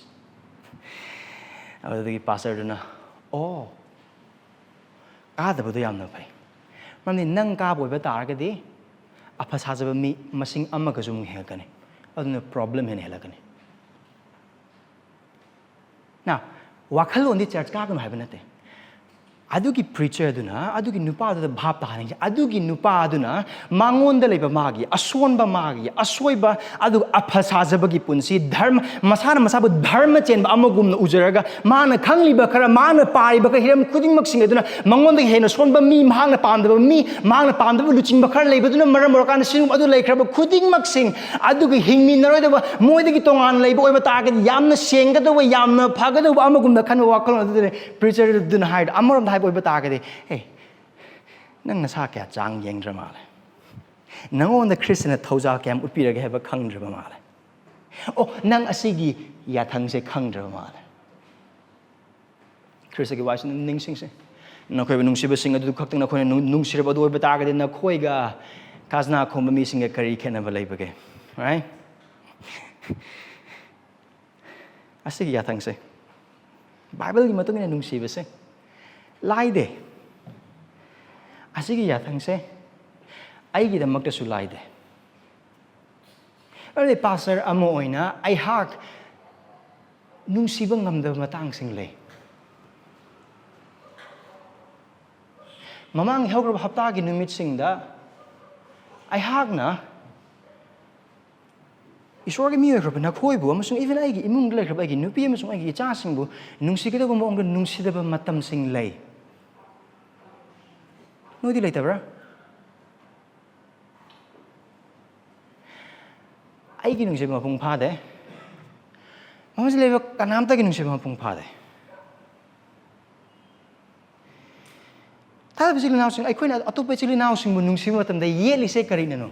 ꯑꯗꯨꯗꯒꯤ ꯄꯥꯁꯇꯔꯗꯨꯅ ꯀꯥꯗꯕꯗꯣ ꯌꯥꯝꯅ ꯐꯩ ꯃꯔꯝꯗꯤ ꯅꯪ ꯀꯥꯕ ꯑꯣꯏꯕ ꯇꯥꯔꯒꯗꯤ ꯑꯐ ꯁꯥꯖꯕ ꯃꯤ ꯃꯁꯤꯡ ꯑꯃꯒꯁꯨ ꯑꯃꯨꯛ ꯍꯦꯜꯂꯛꯀꯅꯤ ꯑꯗꯨꯅ ꯄ꯭ꯔꯣꯕ꯭ꯂꯦꯝ ꯍꯦꯟꯅ ꯍꯦꯜꯂꯛꯀꯅꯤ ꯋꯥꯈꯜꯂꯣꯟꯗꯤ ꯆꯔꯆ ꯀꯥꯒꯅꯨ ꯍꯥꯏꯕ ꯅꯠꯇꯦ ꯑꯗꯨꯒꯤ ꯄ꯭ꯔꯤꯆꯔꯗꯨꯅ ꯑꯗꯨꯒꯤ ꯅꯨꯄꯥꯗꯨꯗ ꯚꯥꯞ ꯇꯥꯍꯟꯅꯤꯡꯉꯤ ꯑꯗꯨꯒꯤ ꯅꯨꯄꯥꯗꯨꯅ ꯃꯉꯣꯟꯗ ꯂꯩꯕ ꯃꯥꯒꯤ ꯑꯁꯣꯟꯕ ꯃꯥꯒꯤ ꯑꯁꯣꯏꯕ ꯑꯗꯨꯒ ꯑꯐ ꯁꯥꯖꯕꯒꯤ ꯄꯨꯟꯁꯤ ꯙꯔꯃ ꯃꯁꯥꯅ ꯃꯁꯥꯕꯨ ꯙꯔꯃ ꯆꯦꯟꯕ ꯑꯃꯒꯨꯝꯅ ꯎꯖꯔꯒ ꯃꯥꯅ ꯈꯪꯂꯤꯕ ꯈꯔ ꯃꯥꯅ ꯄꯥꯔꯤꯕ ꯈꯔ ꯍꯤꯔꯝ ꯈꯨꯗꯤꯡꯃꯛꯁꯤꯡ ꯑꯗꯨꯅ ꯃꯉꯣꯟꯗꯒꯤ ꯍꯦꯟꯅ ꯁꯣꯟꯕ ꯃꯤ ꯃꯍꯥꯛꯅ ꯄꯥꯝꯗꯕ ꯃꯤ ꯃꯍꯥꯛꯅ ꯄꯥꯝꯗꯕ ꯂꯨꯆꯤꯡꯕ ꯈꯔ ꯂꯩꯕꯗꯨꯅ ꯃꯔꯝ ꯑꯣꯏꯔꯀꯥꯟꯗ ꯁꯤꯒꯨꯝꯕ ꯑꯗꯨ ꯂꯩꯈ꯭ꯔꯕ ꯈꯨꯗꯤꯡꯃꯛꯁꯤꯡ ꯑꯗꯨꯒ ꯍꯤꯡꯃꯤꯟꯅꯔꯣꯏꯗꯕ ꯃꯣꯏꯗꯒꯤ ꯇꯣꯉꯥꯟꯅ ꯂꯩꯕ ꯑꯣꯏꯕ ꯇꯥꯔꯒꯗꯤ ꯌꯥꯝꯅ ꯁꯦꯡꯒꯗꯧꯕ ꯌꯥꯝꯅ ꯐꯒꯗꯧꯕ ꯑꯃꯒꯨꯝꯅ ꯈꯟꯕ ꯋꯥꯈꯜꯂꯣꯟ ꯑꯗꯨꯗꯅꯤ ꯄ꯭ꯔꯤꯆꯔꯗꯨꯅ ꯍꯥꯏꯗꯣ ꯑꯃꯔꯣꯝꯗ ꯍꯥꯏꯕ ꯑꯣꯏꯕ ꯇꯥꯔꯒꯗꯤ ꯅꯪ ꯅꯁꯥ ꯀꯌꯥ ꯆꯥꯡ ꯌꯦꯡꯗ꯭ꯔ ꯃꯥꯜꯂꯦ ꯅꯪꯉꯣꯟꯗ ꯈ꯭ꯔꯤꯁꯇꯅ ꯊꯧꯖꯥꯜ ꯀꯌꯥꯝ ꯎꯠꯄꯤꯔꯒꯦ ꯍꯥꯏꯕ ꯈꯪꯗ꯭ꯔꯕ ꯃꯥꯜꯂꯦ ꯅꯪ ꯑꯁꯤꯒꯤ ꯌꯥꯊꯪꯁꯦ ꯈꯪꯗ꯭ꯔꯕ ꯃꯥꯜꯂꯦ ꯈ꯭ꯔꯤꯁꯇꯒꯤ ꯋꯥꯁꯤ ꯅꯤꯡꯁꯤꯡꯁꯦ ꯅꯈꯣꯏꯕꯨ ꯅꯨꯡꯁꯤꯕꯁꯤꯡ ꯑꯗꯨ ꯈꯛꯇꯪ ꯅꯈꯣꯏꯅ ꯅꯨꯡꯁꯤꯔꯕ ꯑꯗꯨ ꯑꯣꯏꯕ ꯇꯥꯔꯒꯗꯤ ꯅꯈꯣꯏꯒ ꯈꯥꯖꯅꯥ ꯈꯣꯝꯕ ꯃꯤꯁꯤꯡꯒ ꯀꯔꯤ ꯈꯦꯠꯅꯕ ꯂꯩꯕꯒꯦ right ꯑꯁꯤꯒꯤ ꯌꯥꯊꯪꯁꯦ ꯕꯥꯏꯕꯜꯒꯤ ꯃꯇꯨꯡ ꯏꯟꯅ ꯅꯨꯡꯁꯤꯕꯁꯦ ꯂꯥꯏꯗꯦ ꯑꯁꯤꯒꯤ ꯌꯥꯊꯪꯁꯦ ꯑꯩꯒꯤꯗꯃꯛꯇꯁꯨ ꯂꯥꯏꯗꯦ ꯑꯗꯨꯗꯤ ꯄꯥꯁꯇꯔ ꯑꯃ ꯑꯣꯏꯅ ꯑꯩꯍꯥꯛ ꯅꯨꯡꯁꯤꯕ ꯉꯝꯗꯕ ꯃꯇꯥꯡꯁꯤꯡ ꯂꯩ ꯃꯃꯥꯡ ꯍꯧꯈ꯭ꯔꯕ ꯍꯞꯇꯥꯒꯤ ꯅꯨꯃꯤꯠꯁꯤꯡꯗ ꯑꯩꯍꯥꯛꯅ ꯏꯁꯣꯔꯒꯤ ꯃꯤ ꯑꯣꯏꯈ꯭ꯔꯕ ꯅꯈꯣꯏꯕꯨ ꯑꯃꯁꯨꯡ ꯏꯚꯟ ꯑꯩꯒꯤ ꯏꯃꯨꯡꯗ ꯂꯩꯈ꯭ꯔꯕ ꯑꯩꯒꯤ ꯅꯨꯄꯤ ꯑꯃꯁꯨꯡ ꯑꯩꯒꯤ ꯏꯆꯥꯁꯤꯡꯕꯨ ꯅꯨꯡꯁꯤꯒꯗꯕ ꯃꯑꯣꯡꯗ ꯅꯨꯡꯁꯤꯗꯕ ꯃꯇꯝꯁꯤꯡ ꯂꯩ ꯅꯣꯏꯗꯤ ꯂꯩꯇꯕ꯭ꯔꯥ ꯑꯩꯒꯤ ꯅꯨꯡꯁꯤꯕ ꯃꯄꯨꯡ ꯐꯥꯗꯦ ꯃꯐꯝꯁꯤ ꯂꯩꯕ ꯀꯅꯥꯝꯇꯒꯤ ꯅꯨꯡꯁꯤꯕ ꯃꯄꯨꯡ ꯐꯥꯗꯦ ꯊꯥꯖꯕ ꯏꯆꯤꯜ ꯏꯅꯥꯎꯁꯤꯡ ꯑꯩꯈꯣꯏꯅ ꯑꯇꯣꯞꯄ ꯏꯆꯤꯜ ꯏꯅꯥꯎꯁꯤꯡꯕꯨ ꯅꯨꯡꯁꯤꯕ ꯃꯇꯝꯗ ꯌꯦꯠꯂꯤꯁꯦ ꯀꯔꯤꯅꯅꯣ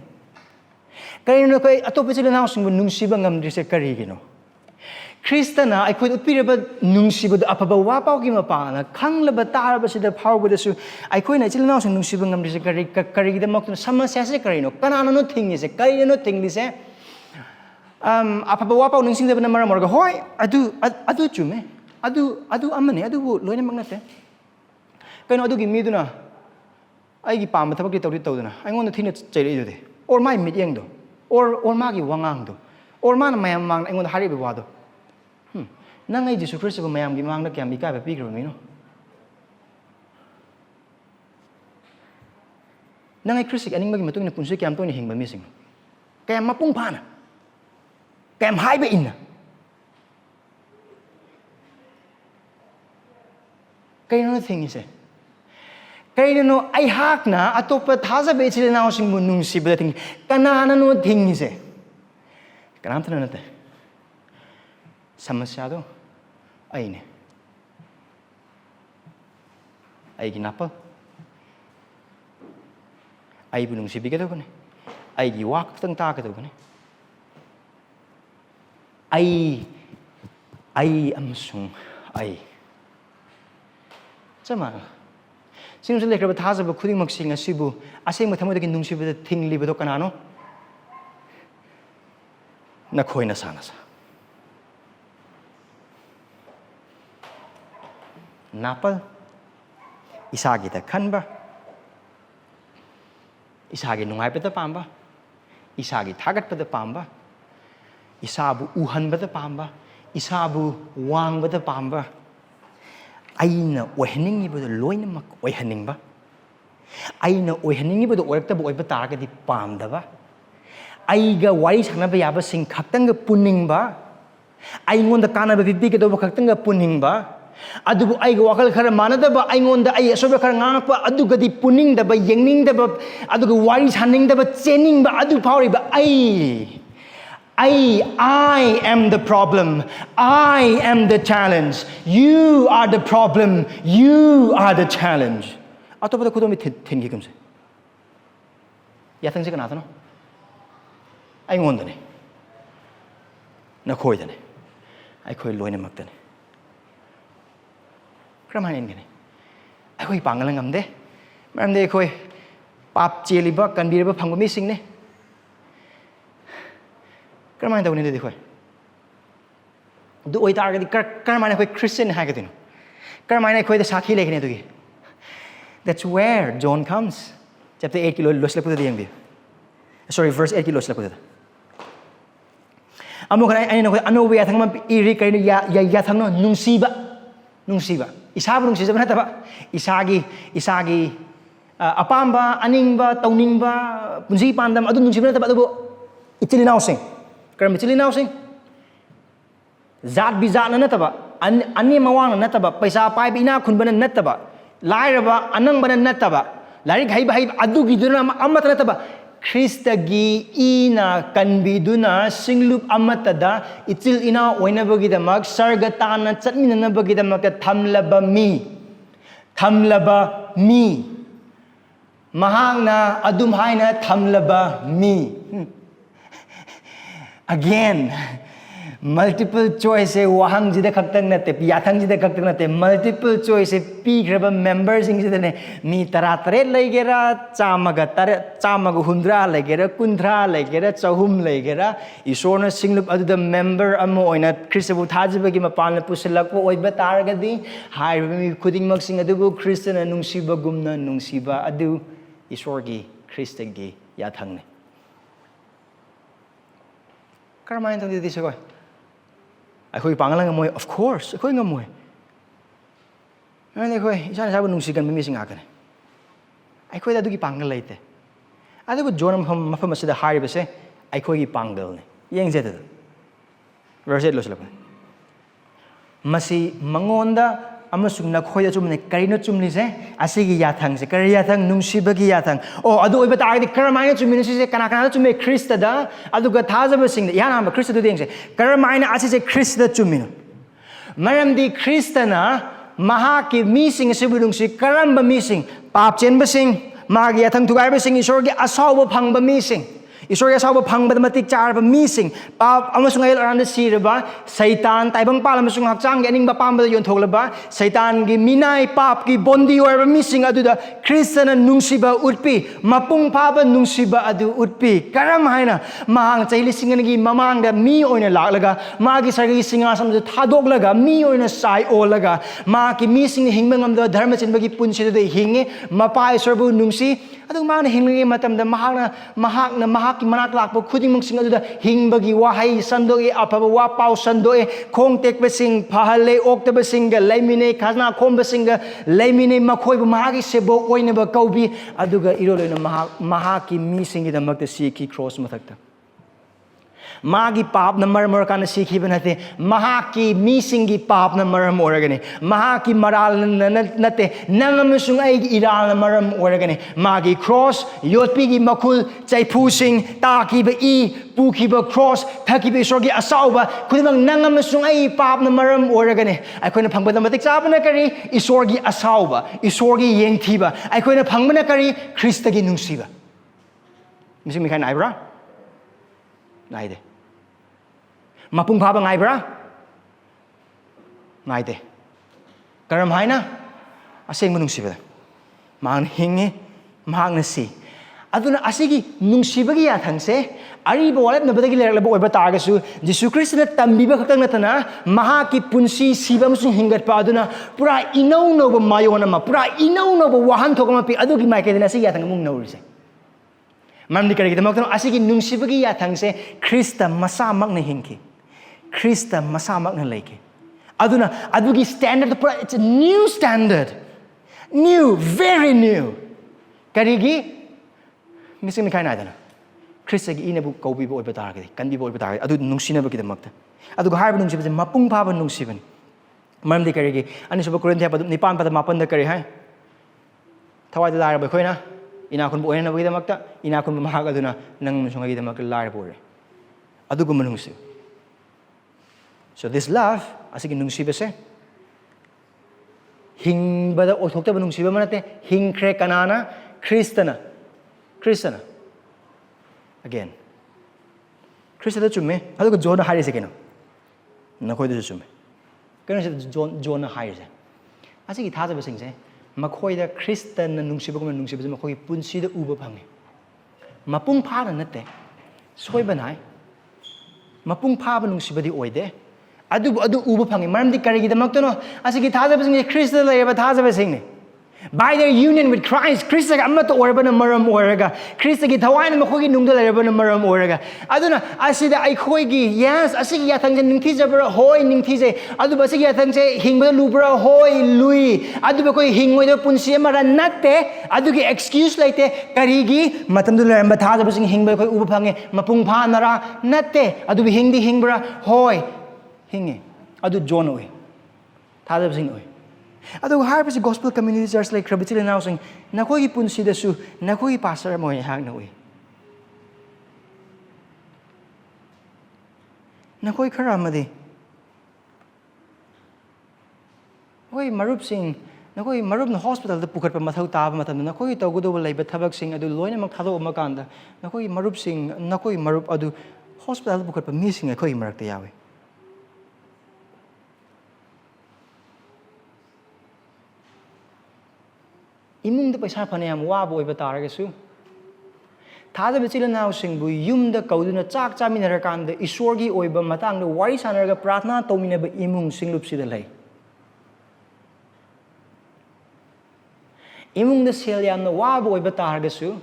ꯀꯔꯤꯅꯣ ꯑꯩꯈꯣꯏ ꯑꯇꯣꯞꯄ ꯏꯆꯤꯜ ꯏꯅꯥꯎꯁꯤꯡꯕꯨ ꯅꯨꯡꯁꯤꯕ ꯉꯝꯗ꯭ꯔꯤꯁꯦ ꯀꯔꯤꯒꯤꯅꯣ ꯈ꯭ꯔꯤꯁꯇꯅ ꯑꯩꯈꯣꯏꯗ ꯎꯠꯄꯤꯔꯕ ꯅꯨꯡꯁꯤꯕꯗꯨ ꯑꯐꯕ ꯋꯥ ꯄꯥꯎꯒꯤ ꯃꯄꯥꯅ ꯈꯪꯂꯕ ꯇꯥꯔꯕꯁꯤꯗ ꯐꯥꯎꯕꯗꯁꯨ ꯑꯩꯈꯣꯏꯅ ꯏꯆꯤꯜ ꯏꯅꯥꯎꯁꯤꯡ ꯅꯨꯡꯁꯤꯕ ꯉꯝꯗ꯭ꯔꯤꯁꯦ ꯀꯔꯤꯒꯤꯗꯃꯛꯇꯅꯣ ꯁꯃꯁ꯭ꯌꯥꯁꯦ ꯀꯔꯤꯅꯣ ꯀꯅꯥꯅꯅꯣ ꯊꯤꯡꯉꯤꯁꯦ ꯀꯔꯤꯅꯅꯣ ꯊꯤꯡꯂꯤꯁꯦ ꯑꯐꯕ ꯋꯥ ꯄꯥꯎ ꯅꯤꯡꯁꯤꯡꯗꯕꯅ ꯃꯔꯝ ꯑꯣꯏꯔꯒ ꯍꯣꯏ ꯑꯗꯨ ꯆꯨꯝꯃꯦ ꯑꯗꯨ ꯑꯃꯅꯦ ꯑꯗꯨꯕꯨ ꯂꯣꯏꯅꯃꯛ ꯅꯠꯇꯦ ꯀꯩꯅꯣ ꯑꯗꯨꯒꯤ ꯃꯤꯗꯨꯅ ꯑꯩꯒꯤ ꯄꯥꯝꯕ ꯊꯕꯛꯇꯤ ꯇꯧꯗꯅ ꯑꯩꯉꯣꯟꯗ ꯊꯤꯅ ꯆꯩꯔꯛꯏꯗꯨꯗꯤ ꯑꯣꯔ ꯃꯥꯒꯤ ꯃꯤꯠꯌꯦꯡꯗꯣ ꯑꯣꯔ ꯃꯥꯒꯤ ꯋꯥꯉꯥꯡꯗꯣ ꯑꯣꯔ ꯃꯥꯅ ꯃꯌꯥꯝ ꯃꯃꯥꯡꯗ ꯑꯩꯉꯣꯟꯗ ꯍꯥꯏꯔꯤꯕ ꯋꯥꯗꯣ ꯅꯪ ꯑꯩ ꯖꯤꯁꯨ ꯈ꯭ꯔꯤꯁꯇꯕꯨ ꯃꯌꯥꯝꯒꯤ ꯃꯃꯥꯡꯗ ꯀꯌꯥꯝ ꯏꯀꯥꯏꯕ ꯄꯤꯈ꯭ꯔꯕ ꯃꯤꯅꯣ ꯅꯪ ꯑꯩ ꯈ꯭ꯔꯤꯁꯇꯒꯤ ꯑꯅꯤꯡꯕꯒꯤ ꯃꯇꯨꯡ ꯏꯟꯅ ꯄꯨꯟꯁꯤ ꯀꯌꯥꯝ ꯇꯣꯏꯅ ꯍꯤꯡꯕ ꯃꯤꯁꯤꯡꯅꯣ ꯀꯌꯥꯝ ꯃꯄꯨꯡ ꯐꯥꯅ ꯀꯌꯥꯝ ꯍꯥꯏꯕ ꯏꯟꯅ ꯀꯩꯅꯣ ꯊꯤꯡꯉꯤꯁꯦ ꯀꯩꯅꯣ ꯑꯩꯍꯥꯛꯅ ꯑꯇꯣꯞꯄ ꯊꯥꯖꯕ ꯏꯆꯤꯜ ꯏꯅꯥꯎꯁꯤꯡꯕꯨ ꯅꯨꯡꯁꯤꯕꯗ ꯊꯤꯡꯉꯤ ꯀꯅꯥꯅꯅꯣ ꯊꯤꯡꯉꯤꯁꯦ ꯀꯅꯥꯝꯇꯅ ꯅꯠꯇꯦ ꯁꯃꯁ꯭ꯌꯥꯗꯣ ꯑꯩꯅꯦ ꯑꯩꯒꯤ ꯅꯥꯄꯜ ꯑꯩꯕꯨ ꯅꯨꯡꯁꯤꯕꯤꯒꯗꯕꯅꯤ ꯑꯩꯒꯤ ꯋꯥ ꯈꯛꯇꯪ ꯇꯥꯒꯗꯕꯅꯤ ꯑꯩ ꯑꯃꯁꯨꯡ ꯑꯩ ꯆꯞ ꯃꯥꯟꯅꯩ ꯁꯤꯡꯁꯨ ꯂꯩꯈ꯭ꯔꯕ ꯊꯥꯖꯕ ꯈꯨꯗꯤꯡꯃꯛꯁꯤꯡ ꯑꯁꯤꯕꯨ ꯑꯁꯦꯡꯕ ꯊꯃꯣꯏꯗꯒꯤ ꯅꯨꯡꯁꯤꯕꯗ ꯊꯤꯡꯂꯤꯕꯗꯣ ꯀꯅꯥꯅꯣ ꯅꯈꯣꯏ ꯅꯁꯥ ꯅꯁꯥ ꯅꯥꯄꯜ ꯏꯁꯥꯒꯤꯗ ꯈꯟꯕ ꯏꯁꯥꯒꯤ ꯅꯨꯡꯉꯥꯏꯕꯗ ꯄꯥꯝꯕ ꯏꯁꯥꯒꯤ ꯊꯥꯒꯠꯄꯗ ꯄꯥꯝꯕ ꯏꯁꯥꯕꯨ ꯎꯍꯟꯕꯗ ꯄꯥꯝꯕ ꯏꯁꯥꯕꯨ ꯋꯥꯡꯕꯗ ꯄꯥꯝꯕ ꯑꯩꯅ ꯑꯣꯏꯍꯟꯅꯤꯡꯉꯤꯕꯗꯨ ꯂꯣꯏꯅꯃꯛ ꯑꯣꯏꯍꯟꯅꯤꯡꯕ ꯑꯩꯅ ꯑꯣꯏꯍꯟꯅꯤꯡꯉꯤꯕꯗꯨ ꯑꯣꯏꯔꯛꯇꯕ ꯑꯣꯏꯕ ꯇꯥꯔꯒꯗꯤ ꯄꯥꯝꯗꯕ ꯑꯩꯒ ꯋꯥꯔꯤ ꯁꯥꯟꯅꯕ ꯌꯥꯕꯁꯤꯡ ꯈꯛꯇꯪꯒ ꯄꯨꯅꯤꯡꯕ ꯑꯩꯉꯣꯟꯗ ꯀꯥꯟꯅꯕ ꯄꯤꯕꯤꯒꯗꯧꯕ ꯈꯛꯇꯪꯒ ꯄꯨꯅꯤꯡꯕ ꯑꯗꯨꯕꯨ ꯑꯩꯒ ꯋꯥꯈꯜ ꯈꯔ ꯃꯥꯟꯅꯗꯕ ꯑꯩꯉꯣꯟꯗ ꯑꯩ ꯑꯁꯣꯏꯕ ꯈꯔ ꯉꯥꯡꯉꯛꯄ ꯑꯗꯨꯒꯗꯤ ꯄꯨꯅꯤꯡꯗꯕ ꯌꯦꯡꯅꯤꯡꯗꯕ ꯑꯗꯨꯒ ꯋꯥꯔꯤ ꯁꯥꯅꯤꯡꯗꯕ ꯆꯦꯟꯅꯤꯡꯕ ꯑꯗꯨ ꯐꯥꯎꯔꯤꯕ I am the problem. I am the challenge. You are the problem. You are the challenge. ꯑꯇꯣꯞꯄꯗ ꯈꯨꯗꯣꯝꯕꯤ ꯊꯤꯟꯈꯤꯒꯨꯝꯁꯦ ꯌꯥꯊꯪꯁꯦ ꯀꯅꯥꯗꯅꯣ ꯑꯩꯉꯣꯟꯗꯅꯤ ꯅꯈꯣꯏꯗꯅꯤ ꯑꯩꯈꯣꯏ ꯂꯣꯏꯅꯃꯛꯇꯅꯤ ꯀꯔꯝꯍꯥꯏꯅ ꯏꯟꯒꯅꯤ ꯑꯩꯈꯣꯏ ꯄꯥꯡꯒꯜ ꯉꯝꯗꯦ ꯃꯔꯝꯗꯤ ꯑꯩꯈꯣই ꯄꯥꯞ ꯆꯦꯜꯂꯤꯕ ꯀꯟꯕꯤꯔꯕ ꯐꯪꯕ ꯃꯤꯁꯤꯡꯅꯤ ꯀꯔꯝꯍꯥꯏꯅ ꯇꯧꯅꯤ ꯑꯗꯨꯗꯤ ꯑꯩꯈꯣꯏ ꯑꯗꯨ ꯑꯣꯏꯇꯥꯔꯒꯗꯤ ꯀꯔꯝꯍꯥꯏꯅ ꯑꯩꯈꯣꯏ ꯈ꯭ꯔꯤꯁꯇꯤꯌꯟ ꯍꯥꯏꯒꯗꯣꯏꯅꯣ ꯀꯔꯝꯍꯥꯏꯅ ꯑꯩꯈꯣꯏꯗ ꯁꯥꯈꯤ ꯂꯩꯒꯅꯤ ꯑꯗꯨꯒꯤ That's where John comes. Chapter 8 loisilakpudada yengbiyu. Sorry, verse 8 loisilakpudada. Amukan aina nakoi anoba yathang ma iri kaino yathang no nungsiba. Isabu nungsijaba nataba. Isagi apamba aningba tauningba punsi pandam adu nungsiba nataba adubu ichil inausing. Karam ichil inausing. Zat bizat na nataba. Ani mawang na nataba. Paisa paiba ina khunba na nataba. Lairaba anangba na nataba. Larik haiba adugiduna amata nataba. Khristagi ina kanbiduna singlup amatada itil ina oinabagidamak sargatana chatminanabagidamak thamlaba mi mahakna adum haina thamlaba mi. Again, multiple choice wahang jida khaktang nate yathang jida khaktang nate multiple choice pigraba members ingsidane mi taratare laigera chamaga hundra laigera kundra laigera chahum laigera isorna singlup aduda member amo oina Christabu thajibagi mapana pusilakpo oiba taragadi haiba mi khudingmak sing adubu Christian nungsiba gumna nungsiba adu isorgi Khristagi yathangne karamain tang didi sagoy ꯑꯩꯈꯣꯏ ꯄꯥꯡꯒꯜ ꯉꯝꯃꯣꯏ of course ꯑꯩꯈꯣꯏ ꯉꯝꯃꯣꯏ ꯅꯪꯗꯤ ꯑꯩꯈꯣꯏ ꯏꯁꯥꯅ ꯏꯁꯥꯕꯨ ꯅꯨꯡꯁꯤꯒꯟꯕ ꯃꯤꯁꯤꯡ ꯉꯥꯛꯇꯅꯤ ꯑꯩꯈꯣꯏꯗ ꯑꯗꯨꯒꯤ ꯄꯥꯡꯒꯜ ꯂꯩꯇꯦ ꯑꯗꯨꯕꯨ ꯖꯣꯟ ꯃꯐꯝ ꯑꯁꯤꯗ ꯍꯥꯏꯔꯤꯕꯁꯦ ꯑꯩꯈꯣꯏꯒꯤ ꯄꯥꯡꯒꯜꯅꯤ Yang zeta. Verse 8 lo sila. Masi mangonda amasung nakhoy chumne karino chumni se asigi yathang se kari yathang nungsibagi yathang o adu oiba taagdi karamaina chumini se kana kana chumme Krista da aduga thajaba sing yana ma Krista du deng se karamaina asi se Krista chumino maramdi Krista na mahaki mising sibulung si karamba mising pap chenba sing magi yathang thugai sing isorgi asaw phangba mising Isorya sawa phangba matik charba mising pap amasung ayol aranda siraba Satan taibang pala amasung hakchang yaning ba pamba yon thoglaba Satan gi minai pap gi bondi orba mising aduda Kristana nungsiba utpi mapung phaba nungsiba adu utpi karam haina mahang chaili singangi mamangda mi oina laklaga magi sargi singasam du thadoglaga mi oina sai olaga magi mising hingmangam da dharma chinbagi punsi du hinge mapai sorbu nungsi adu mana hingi matam da mahakna manak lakpo khuding mungsing aduda hingbagi wahai sandoe apaba wa pau sandoe khong tekbe sing phahale oktaba singa laimine khazna khomba singa laimine makhoi bu mahagi sebo oine ba kaubi aduga iroloina mahaki mi singi da makta sikhi cross mathakta Magi pap na maram kana sikhi banate mahaki mi singi pap na maram oragani mahaki maral nate nangamusung ay iral na maram oragani magi cross yotpi gi makul chaipu sing taki ba I puki ba cross thaki ba isorgi asauba kudimang nangamusung ay pap na maram oragani ay koina phangba matik saba na kari isorgi asauba isorgi yengthiba ay koina phangba na kari Khristagi nungsiba mising mikhay na ibra naide Mapung phaba ngai bra ngai te karam haina asengba nungsiba mang hinge mang na si aduna asigi nungsibagi yathangse ariba walap na badagi lerla bo oiba tagasu Jesu Christ na tambiba khakang natana mahaki punsi siba musung hingat pa aduna pura inaw no ba mayona ma pura inaw no ba wahan thokama pi adugi mai kedina si yathang mung naurise mamdi kari kidamak tano asigi nungsibagi yathangse Krista masamak na hingki Krista masamak na leke aduna adugi standard it's a new standard new very new karigi mising mikhay na adana Krista gi inabu kaubi bo oiba taragadi kanbi bo oiba taragadi adu nungsinaba kidamakta aduga harba nungsibase mapung phaba nungsibani mamdi karigi ani suba Korinthia padum nipan pada mapan da kari hai thawai da laraba khoina inakun bo oina bidamakta inakun mahag aduna nang sungai bidamak laraba ore aduga manungsi So this love, asigi nungsiba se, hing bada othokta ba nungsiba manate hing kre kanana Kristana. Again, Krista da chumme, aduga John harise keno. Nakoi da chumme. Keno se John harise. Asigi thaja ba singse, makoi da Krista na nungsiba ko nungsiba se makoi punsi da uba phange. Mapung pha na nate, soi banai. Mapung pha ba nungsiba di oide. Adu uba phangi maramdi karigi damak to no asigi thajaba sing Krista layaba thajaba sing by their union with Christ Krista ga amma to oraba na maram oraga Krista gi thawai na makhogi nungda layaba na maram oraga aduna asida ai khoi gi yes asigi yathang je ningthi jabra hoi ningthi je adu basigi yathang je hingba lubra hoi lui adu ba koi hingoi do punsi mara natte adu gi excuse laite karigi matam du layamba thajaba sing hingba koi uba phange mapung pha nara natte adu bi hingdi hingbra hoi hinge adu John oi thadab sing oi adu har pasi gospel community church like Khristagi now sing nakoi gi punsi da su nakoi pastor mo hang na oi nakoi kharamadi oi marup sing nakoi marup na hospital da pukhat pa mathau ta ba matam nakoi tawgudo laiba thabak sing adu loina mak thado ma kanda nakoi marup sing nakoi marup adu hospital da pukhat pa mi sing akoi marak ta yawe imung da paisa phane yam wa bo oiba taraga su thada bichila naw singbu yum da kauduna chak chaminara kan da isorgi oiba matang da wari sanaraga prathna tomina ba imung singlup sida lai imung da sel yam na wa bo oiba taraga su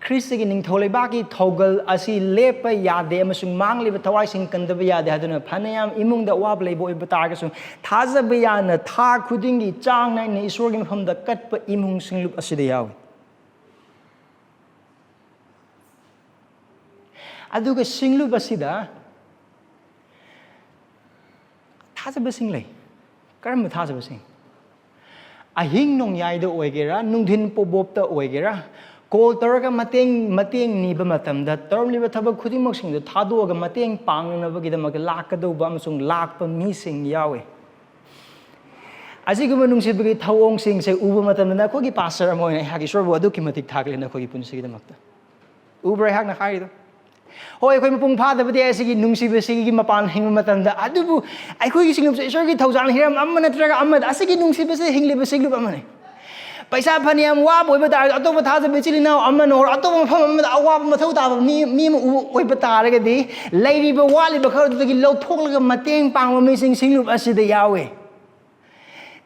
Khristagi ningthole baki thogal asi lepa yade amasung mangliba thawai sing kandaba yade haduna phanayam imung da wab leibo oiba taraga su thajaba yana tha khudingi chang nai ne isorgi mafam da katpa imung singlup asida yawi aduga singlu basida thaza basing lei karam thaza basing ahing nong yai da oigera nungdhin pobop ta oigera kol taraga mateng ni ba matam da term liba thabak khudimok sing da thado ga mateng pang na ba gida mak lak ka do ba amsung lak pa mi sing yawe Asingba nungsibagi thawong sing se uba matam na ko gi pastor mo na hagi sure bo adu ki matik thakle na ko gi punsi gi damakta uber hak na khai do hoi khoi mapung pha da badi asigi nungsiba sigi gi mapan hing matam da adu bu ai khoi gi singum se sure gi thawjang hiram amma na traga amma asigi nungsiba se hingle ba siglu amma ne paisa phaniam wa boi ba da ato ba thaja be chili na amma no ato ma pham amma awa ma thau ta mi oi ba ta ra ga di lairi ba wali ba khar du gi lo thok la ga mateng pang ma mi sing singlu asida yawe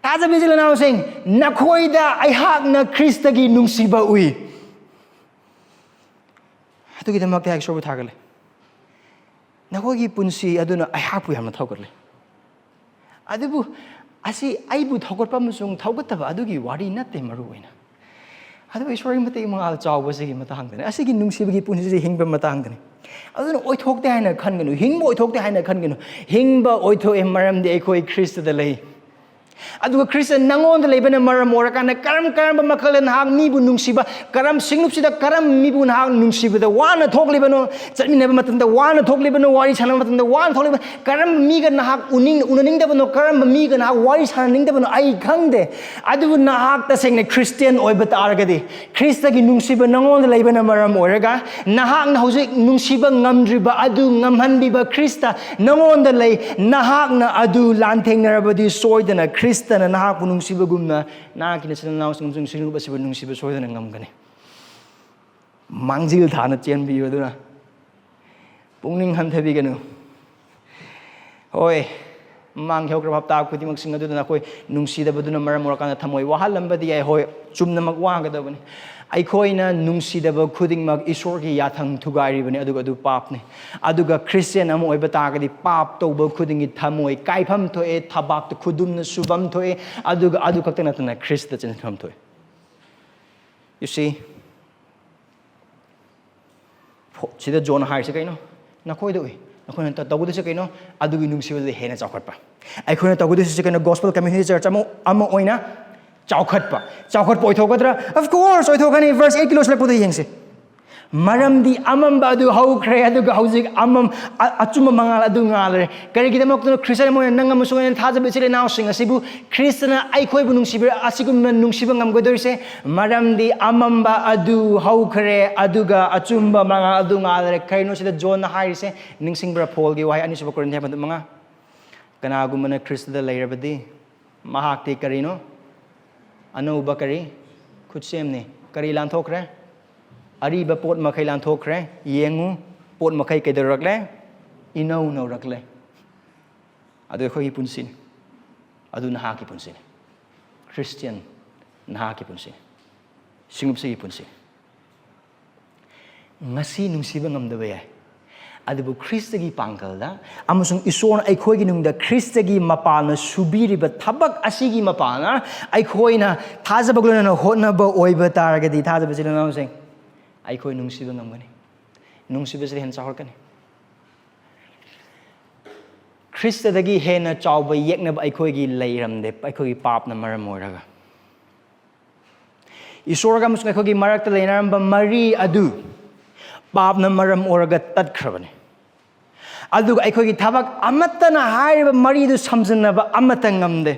Taza bezila na sing nakoida ay hak na Khristagi nungsiba ui. Ito kita magtihag sorbo thagale. Nakogi punsi aduna ay hak pu hamna thaukarle. Adubu asi ay bu thaukar pa musung thaukat ba adugi wari natte maru oina. Adu iswari mate mga chaw ba sige matang dane. Asi gi nungsiba gi punsi si hingba matang dane. Aduna oi thokte haina khan ganu hingba oi thokte haina khan ganu hingba oi tho e maram de khoi Christ da lei. Aduga Christian nangon da lebana maram orakana karam makalan hang mibu nungsiba karam singnupsida karam mibu hang nungsiba da wana thoklibano chatminaba matanda wana thoklibano wari chana matanda wana thoklibano karam miga nahak unaning da bano karam miga nahak wari chana ning da bano ai khangde adubu nahak ta sengne Christian oiba taragadi Khristagi nungsiba nangon da lebana maram oraga nahak na hojik nungsiba ngamdriba adu ngamhanbiba Krista nangon da lei nahak na adu lanthengnarabadi soidana Krista na nahak punung siba gumna na kina sila naos ngumsung silu ba siba nung siba soida na ngam gani mangjil thana chen bi yodu na pungning han thabi ganu hoi mang hiao krap ta ku ti mak singa du na koi nung sida ba du na maram mora kana thamoi wahal lamba di ai hoi chumna mak wa ga da bani ai khoi na nung sida ba khuding mak isor ki yathang thugai bani aduga adu pap ne aduga Christian am oi ba ta ga di pap to ba khuding gi thamoi kaipham tho e thabak to khudum na subam tho e aduga adu kakta na tana Christ ta chen tham tho you see sida John hai se kaino na khoi do nakhoi na tagu de se kaino adugi nung siba de hena chawkhat pa ai khoi na tagu de se kaino gospel community church amo oina chawkhat pa oithokadra of course oithokani verse 8 kilos lakpo de yengse maramdi amamba adu hau khre adu ga hojik amam achuma mangal adu ngalre kari gidamak no Christian mo nangam sungen thaja bechile naw singa sibu Christian ai khoi bu nungsibe asigum nungsiba ngam godorise maramdi amamba adu hau khre adu ga achumba mangal adu ngalre kaino sida John na hairise ningsingbra Paul gi wai ani suba Korinthia bandu manga kanagumana Christ da lairabadi mahakti karino anuba kari khutsemne kari lanthokre ariba pot makai lanthokre yengu pot makai kaidarakle inau no rakle adu khoi punsin adu naha ki punsin Christian naha ki punsin singup se punsin ngasi nungsiba ngamdabe ai adubu Khristagi pangkalda amusung isor aikhoi gi nungda Khristagi mapana subiriba thabak asigi mapana aikhoina thajabaglona na hotna ba oiba taragadi thajabajila na sing aikhoi nungsiba ngamgani nungsiba se hen chahorkani Khristadagi hena chawba yekna ba aikhoi gi leiramde aikhoi gi pap na maram oraga isorga musung aikhoi gi marakta leinaramba mari adu pap na maram oraga tatkrabani aduga aikhoi gi thabak amatana haiba mari du samjannaba amatangamde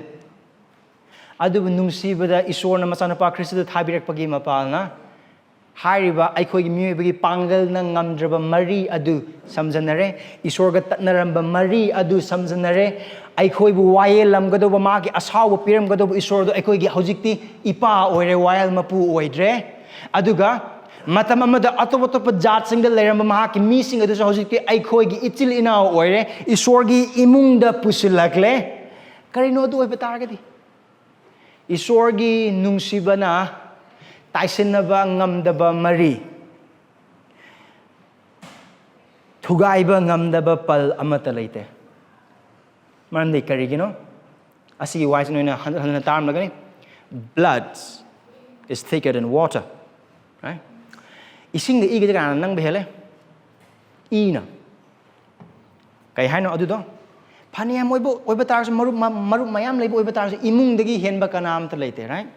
adubu nungsibada isorna machanapa Krista thabirakpagi mapalna haiba aikhoi gi miyebagi pangal na ngamdraba mari adu samjanare isorga tatnaramba mari adu samjanare aikhoi bu wayel lamgadoba magi asaw piram gadoba isordo aikhoi gi hojikti ipa oire wayel mapu oidre aduga matam amada atop jat singda leramba mahaki mi sing adu hojikti aikhoi gi itil inaw oire isorgi imungda pusilakle karino adu oiba targadi isorgi nungsibana taisinaba ngamdaba mari thugaiba ngamdaba pal amata leite marande karigino asigi wise noina hanna tarm lagani blood is thicker than water right ising the igi kana nang behele ina kai haino adudo phani moibo oiba tarsu maru mayam leibo oiba tarsu imung dagi henba kanam ta leite right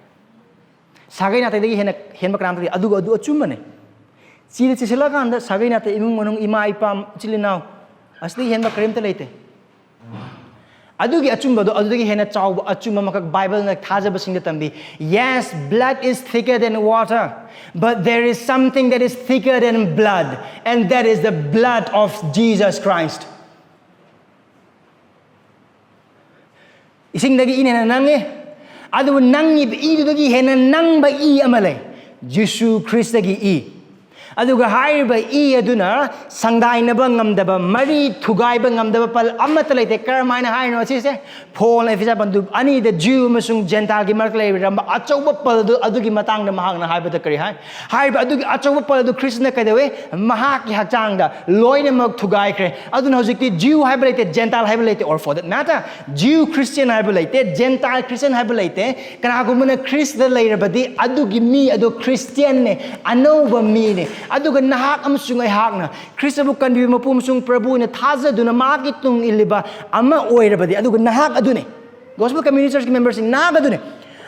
sagai na te dagi henba kanam ta adu achumane chile chisela kan da sagai na te imung manung ima ipam chilinau asli henba krem ta leite adugi achumba do adudagi hena chawba achumba makak bible na thajaba sing da tambi yes blood is thicker than water but there is something that is thicker than blood and that is the blood of Jesus Christ ising dagi ina nange adu nangi i dagi hena nang ba i amale Jesus Khristagi i aduga haiba i aduna sangdainaba ngamdaba mari thugaiba ngamdaba pal amata leite karmaina haino sise phol na fisa bandu ani the Jew masung Gentile gi mark lei ramba achauba pal adugi matang da mahakna haiba ta kari haiba adugi achauba pal adu Krishna kaidewe mahaki hakchang da loine mak thugai kre aduna hojikti Jew haiba leite Gentile haiba leite or for that matter Jew Christian haiba leite Gentile Christian haiba leite kana gumana Christ da leirabadi adugi mi adu Christian ne anoba mi ne aduga nahak amsung ay hakna Kristabu kanbi mapum sung Prabhu na thaza duna makitung iliba ama oirabadi aduga nahak adune gospel community church members nahak adune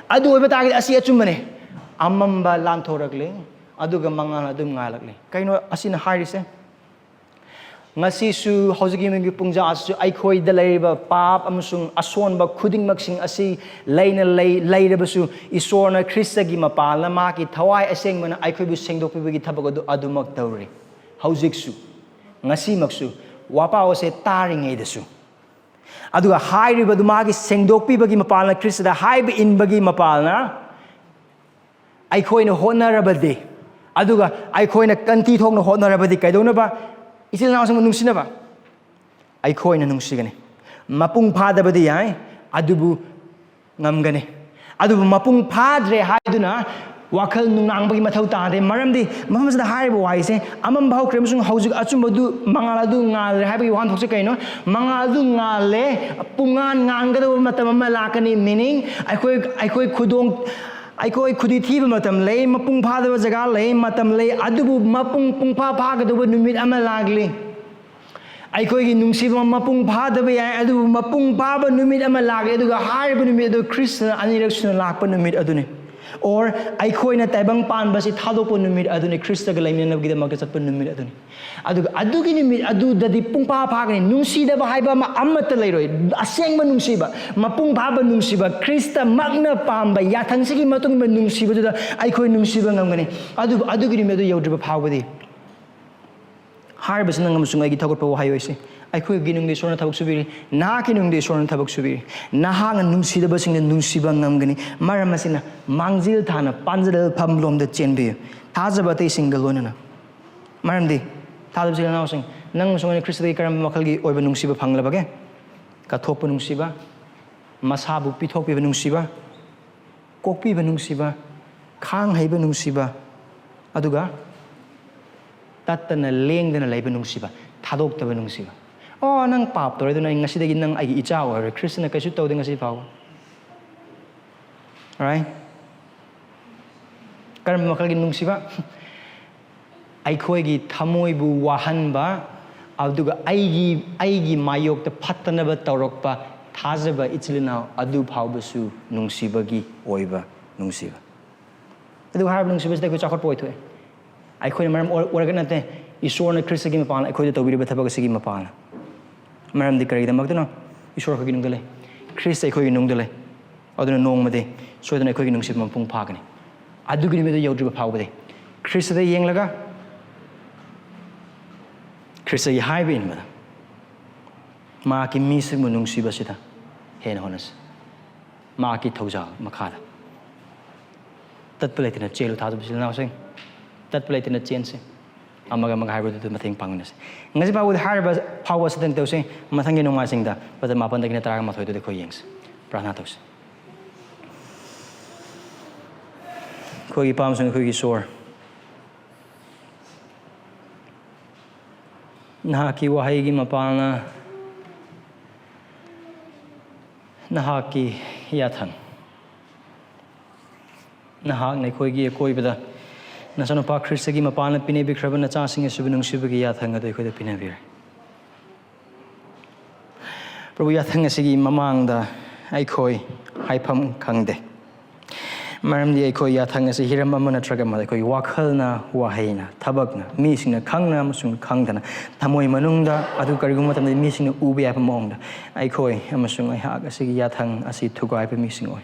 adu oiba tagid asi achumane amamba lanthorakle aduga mangal adum ngalakle kaino asina harise ngasi su hojigi mingi pungja asu aikhoi da leiba pap amsung asonba khuding maksing asi leina leiraba su isorna Khristagi mapalna ma ki thawai asengmana aikhoi bu sengdokpibagi thabag adu mak tawri hojik su ngasi maksu wapa ose taringei desu aduga hairiba du magi sengdokpibagi mapalna Krista da haiba inbagi mapalna aikhoi na honarabade aduga aikhoi na kanti thong na honarabadi kaidona ba isil na sang nungsina ba ai khoi na nungsigani mapung phadabadi yai adubu ngamgani adubu mapung phadre haiduna wakhal nungang bagi mathau ta de maramdi mahamsda haiba waise amam bhau kremsung hojik achumadu mangaladu ngal haiba wan thokse kaino mangaladu ngale pungan ngangada matam lakani meaning ai khoi khudi thiba matam lei mapung phadaba jaga lei matam lei adubu mapung pungpha phagadu numit ama lagli ai khoi gi nungsiba mapung phadaba ya adubu mapung phaba numit ama lagli aduga haiba numit adu Krishna anirakshna lakpa numit adune or ai khoi na taibang pan basi thadokpo numit adune Krista ga laimina nabgi da makta chatpa numit adune adugi numit adu dadi pungpha phagani nungsida ba haiba ma amata leiroi asengba nungsiba mapung phaba nungsiba Krista magna pamba yathangsigi matung ba nungsiba da ai khoi nungsiba ngamgani adugi numit adu yaudriba phawbadi harba sinang amusung ai gi thagotpa wahayoise ai khoi gi nungde sorna thabak subiri na ki nungde sorna thabak subiri na hang nungsida ba sing nungsiba ngamgani maram asina mangjil thana panjal phamlom da chenbe thajaba te single lonana maramdi thadab sing na sing nang sung Kristagi karam makhalgi oiba nungsiba phanglabage ka thokpa nungsiba masabu pithokpiba nungsiba kokpiba nungsiba khang haiba nungsiba aduga tattana lengdana laiba nungsiba thadokta nungsiba oh nang pap tore duna ngasidagi nang ai icha or Krishna kaisu tawde ngasi phaw right karam makhalgi nungsiba ai khoi gi thamoi bu wahanba aduga aigi mayok ta phattana ba tawrokpa thajaba ichilina adu phawbasu nungsibagi oiba nungsiba adu har nungsiba sta ko chakot poi thoe ai khoi maram organ ate isorna Kristagi mapana ai khoi da tawbiri ba thabak sigi mapana maram di kari da magdano isor khagi nungdale Krist ai khoi nungdale aduna nongmade soidana ai khoi nungsib mampung phagani adugi ni me da yaudri ba phawbade Krist da yenglaga Khristagi haiba inbada ma ki misig mo nungsiba sida hena honas ma ki thauja makhada tatpalaitina chelu thadu bisil na sing tatpalaitina chense amaga haiba du matheng pangnas ngasi ba ud haiba phawa sidang tause mathangi nonga singda pada mapan dagina taraga mathoi du khoi yengs prana tause khoi pam sing khoi sor nahaki wahaigi mapana nahaki yathang nahak nei khoi gi koi bada Nasanapa Khristagi mapana pinibikhraba nachasing asubu nungsibagi yathang ado ikhoida pinabir. Prabhu yathang asigi mamangda aikhoi haifam khangde. Maramdi aikhoi yathang asi hiram amana tragama aikhoi wakhalna wahaina thabakna misingna khangna amasung khangdana thamoi manungda adu kariguma tamde misingna ubi yapa mongda aikhoi amasung aihak asigi yathang asi thugai pa mising oi.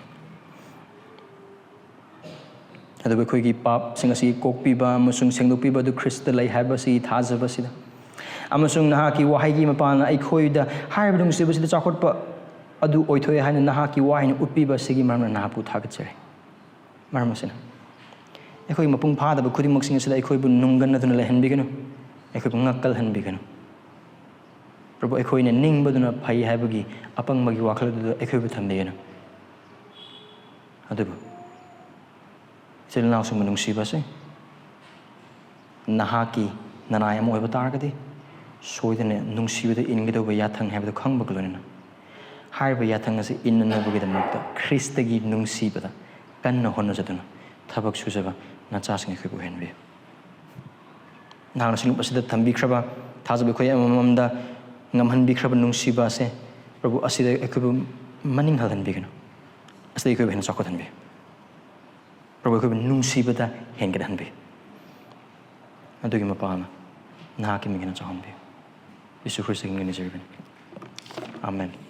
Adu aikhoi gi pap sing asi kokpiba amasung sengdokpiba adu Krista lai haiba si thajaba sida. Amasung nahaki wahai gi mapana aikhoi da haiba nungsibba sida chakotpa adu oithoi haina nahaki wahai utpiba sigi maramna nahapu thagachare. Maramasina. Aikhoi mapung phadaba khudimok sing asida aikhoi bu nunggan aduna lehanbiganu. Aikhoi bu ngakkal hanbiganu. Prabhu aikhoi ne ningbaduna phai haibagi apang magi wakhal du aikhoi bu thambiganu. Adubu silnaw sum nungsiba se nahaki nanai am oiba targadi soidane nungsibada ingidoba yathang haibadu khangbagulona. Haiba yathang ase innanabagi damakta Khristagi nungsibada kanna honna jaduna thabak sujaba nachasing aikhoi bu henbi. Nang silup asida thambikhraba thajabe khoi amamda ngamhanbikhraba nungsiba se Prabhu asida aikhoi bu maning halhanbiganu. Asida aikhoi bu hen chakothanbi. Prabhu aikhoi bu nungsibada hengadanbi. Adugi mapana nahaki mingina chahanbi. Yesu Christ ngini jirben. Amen.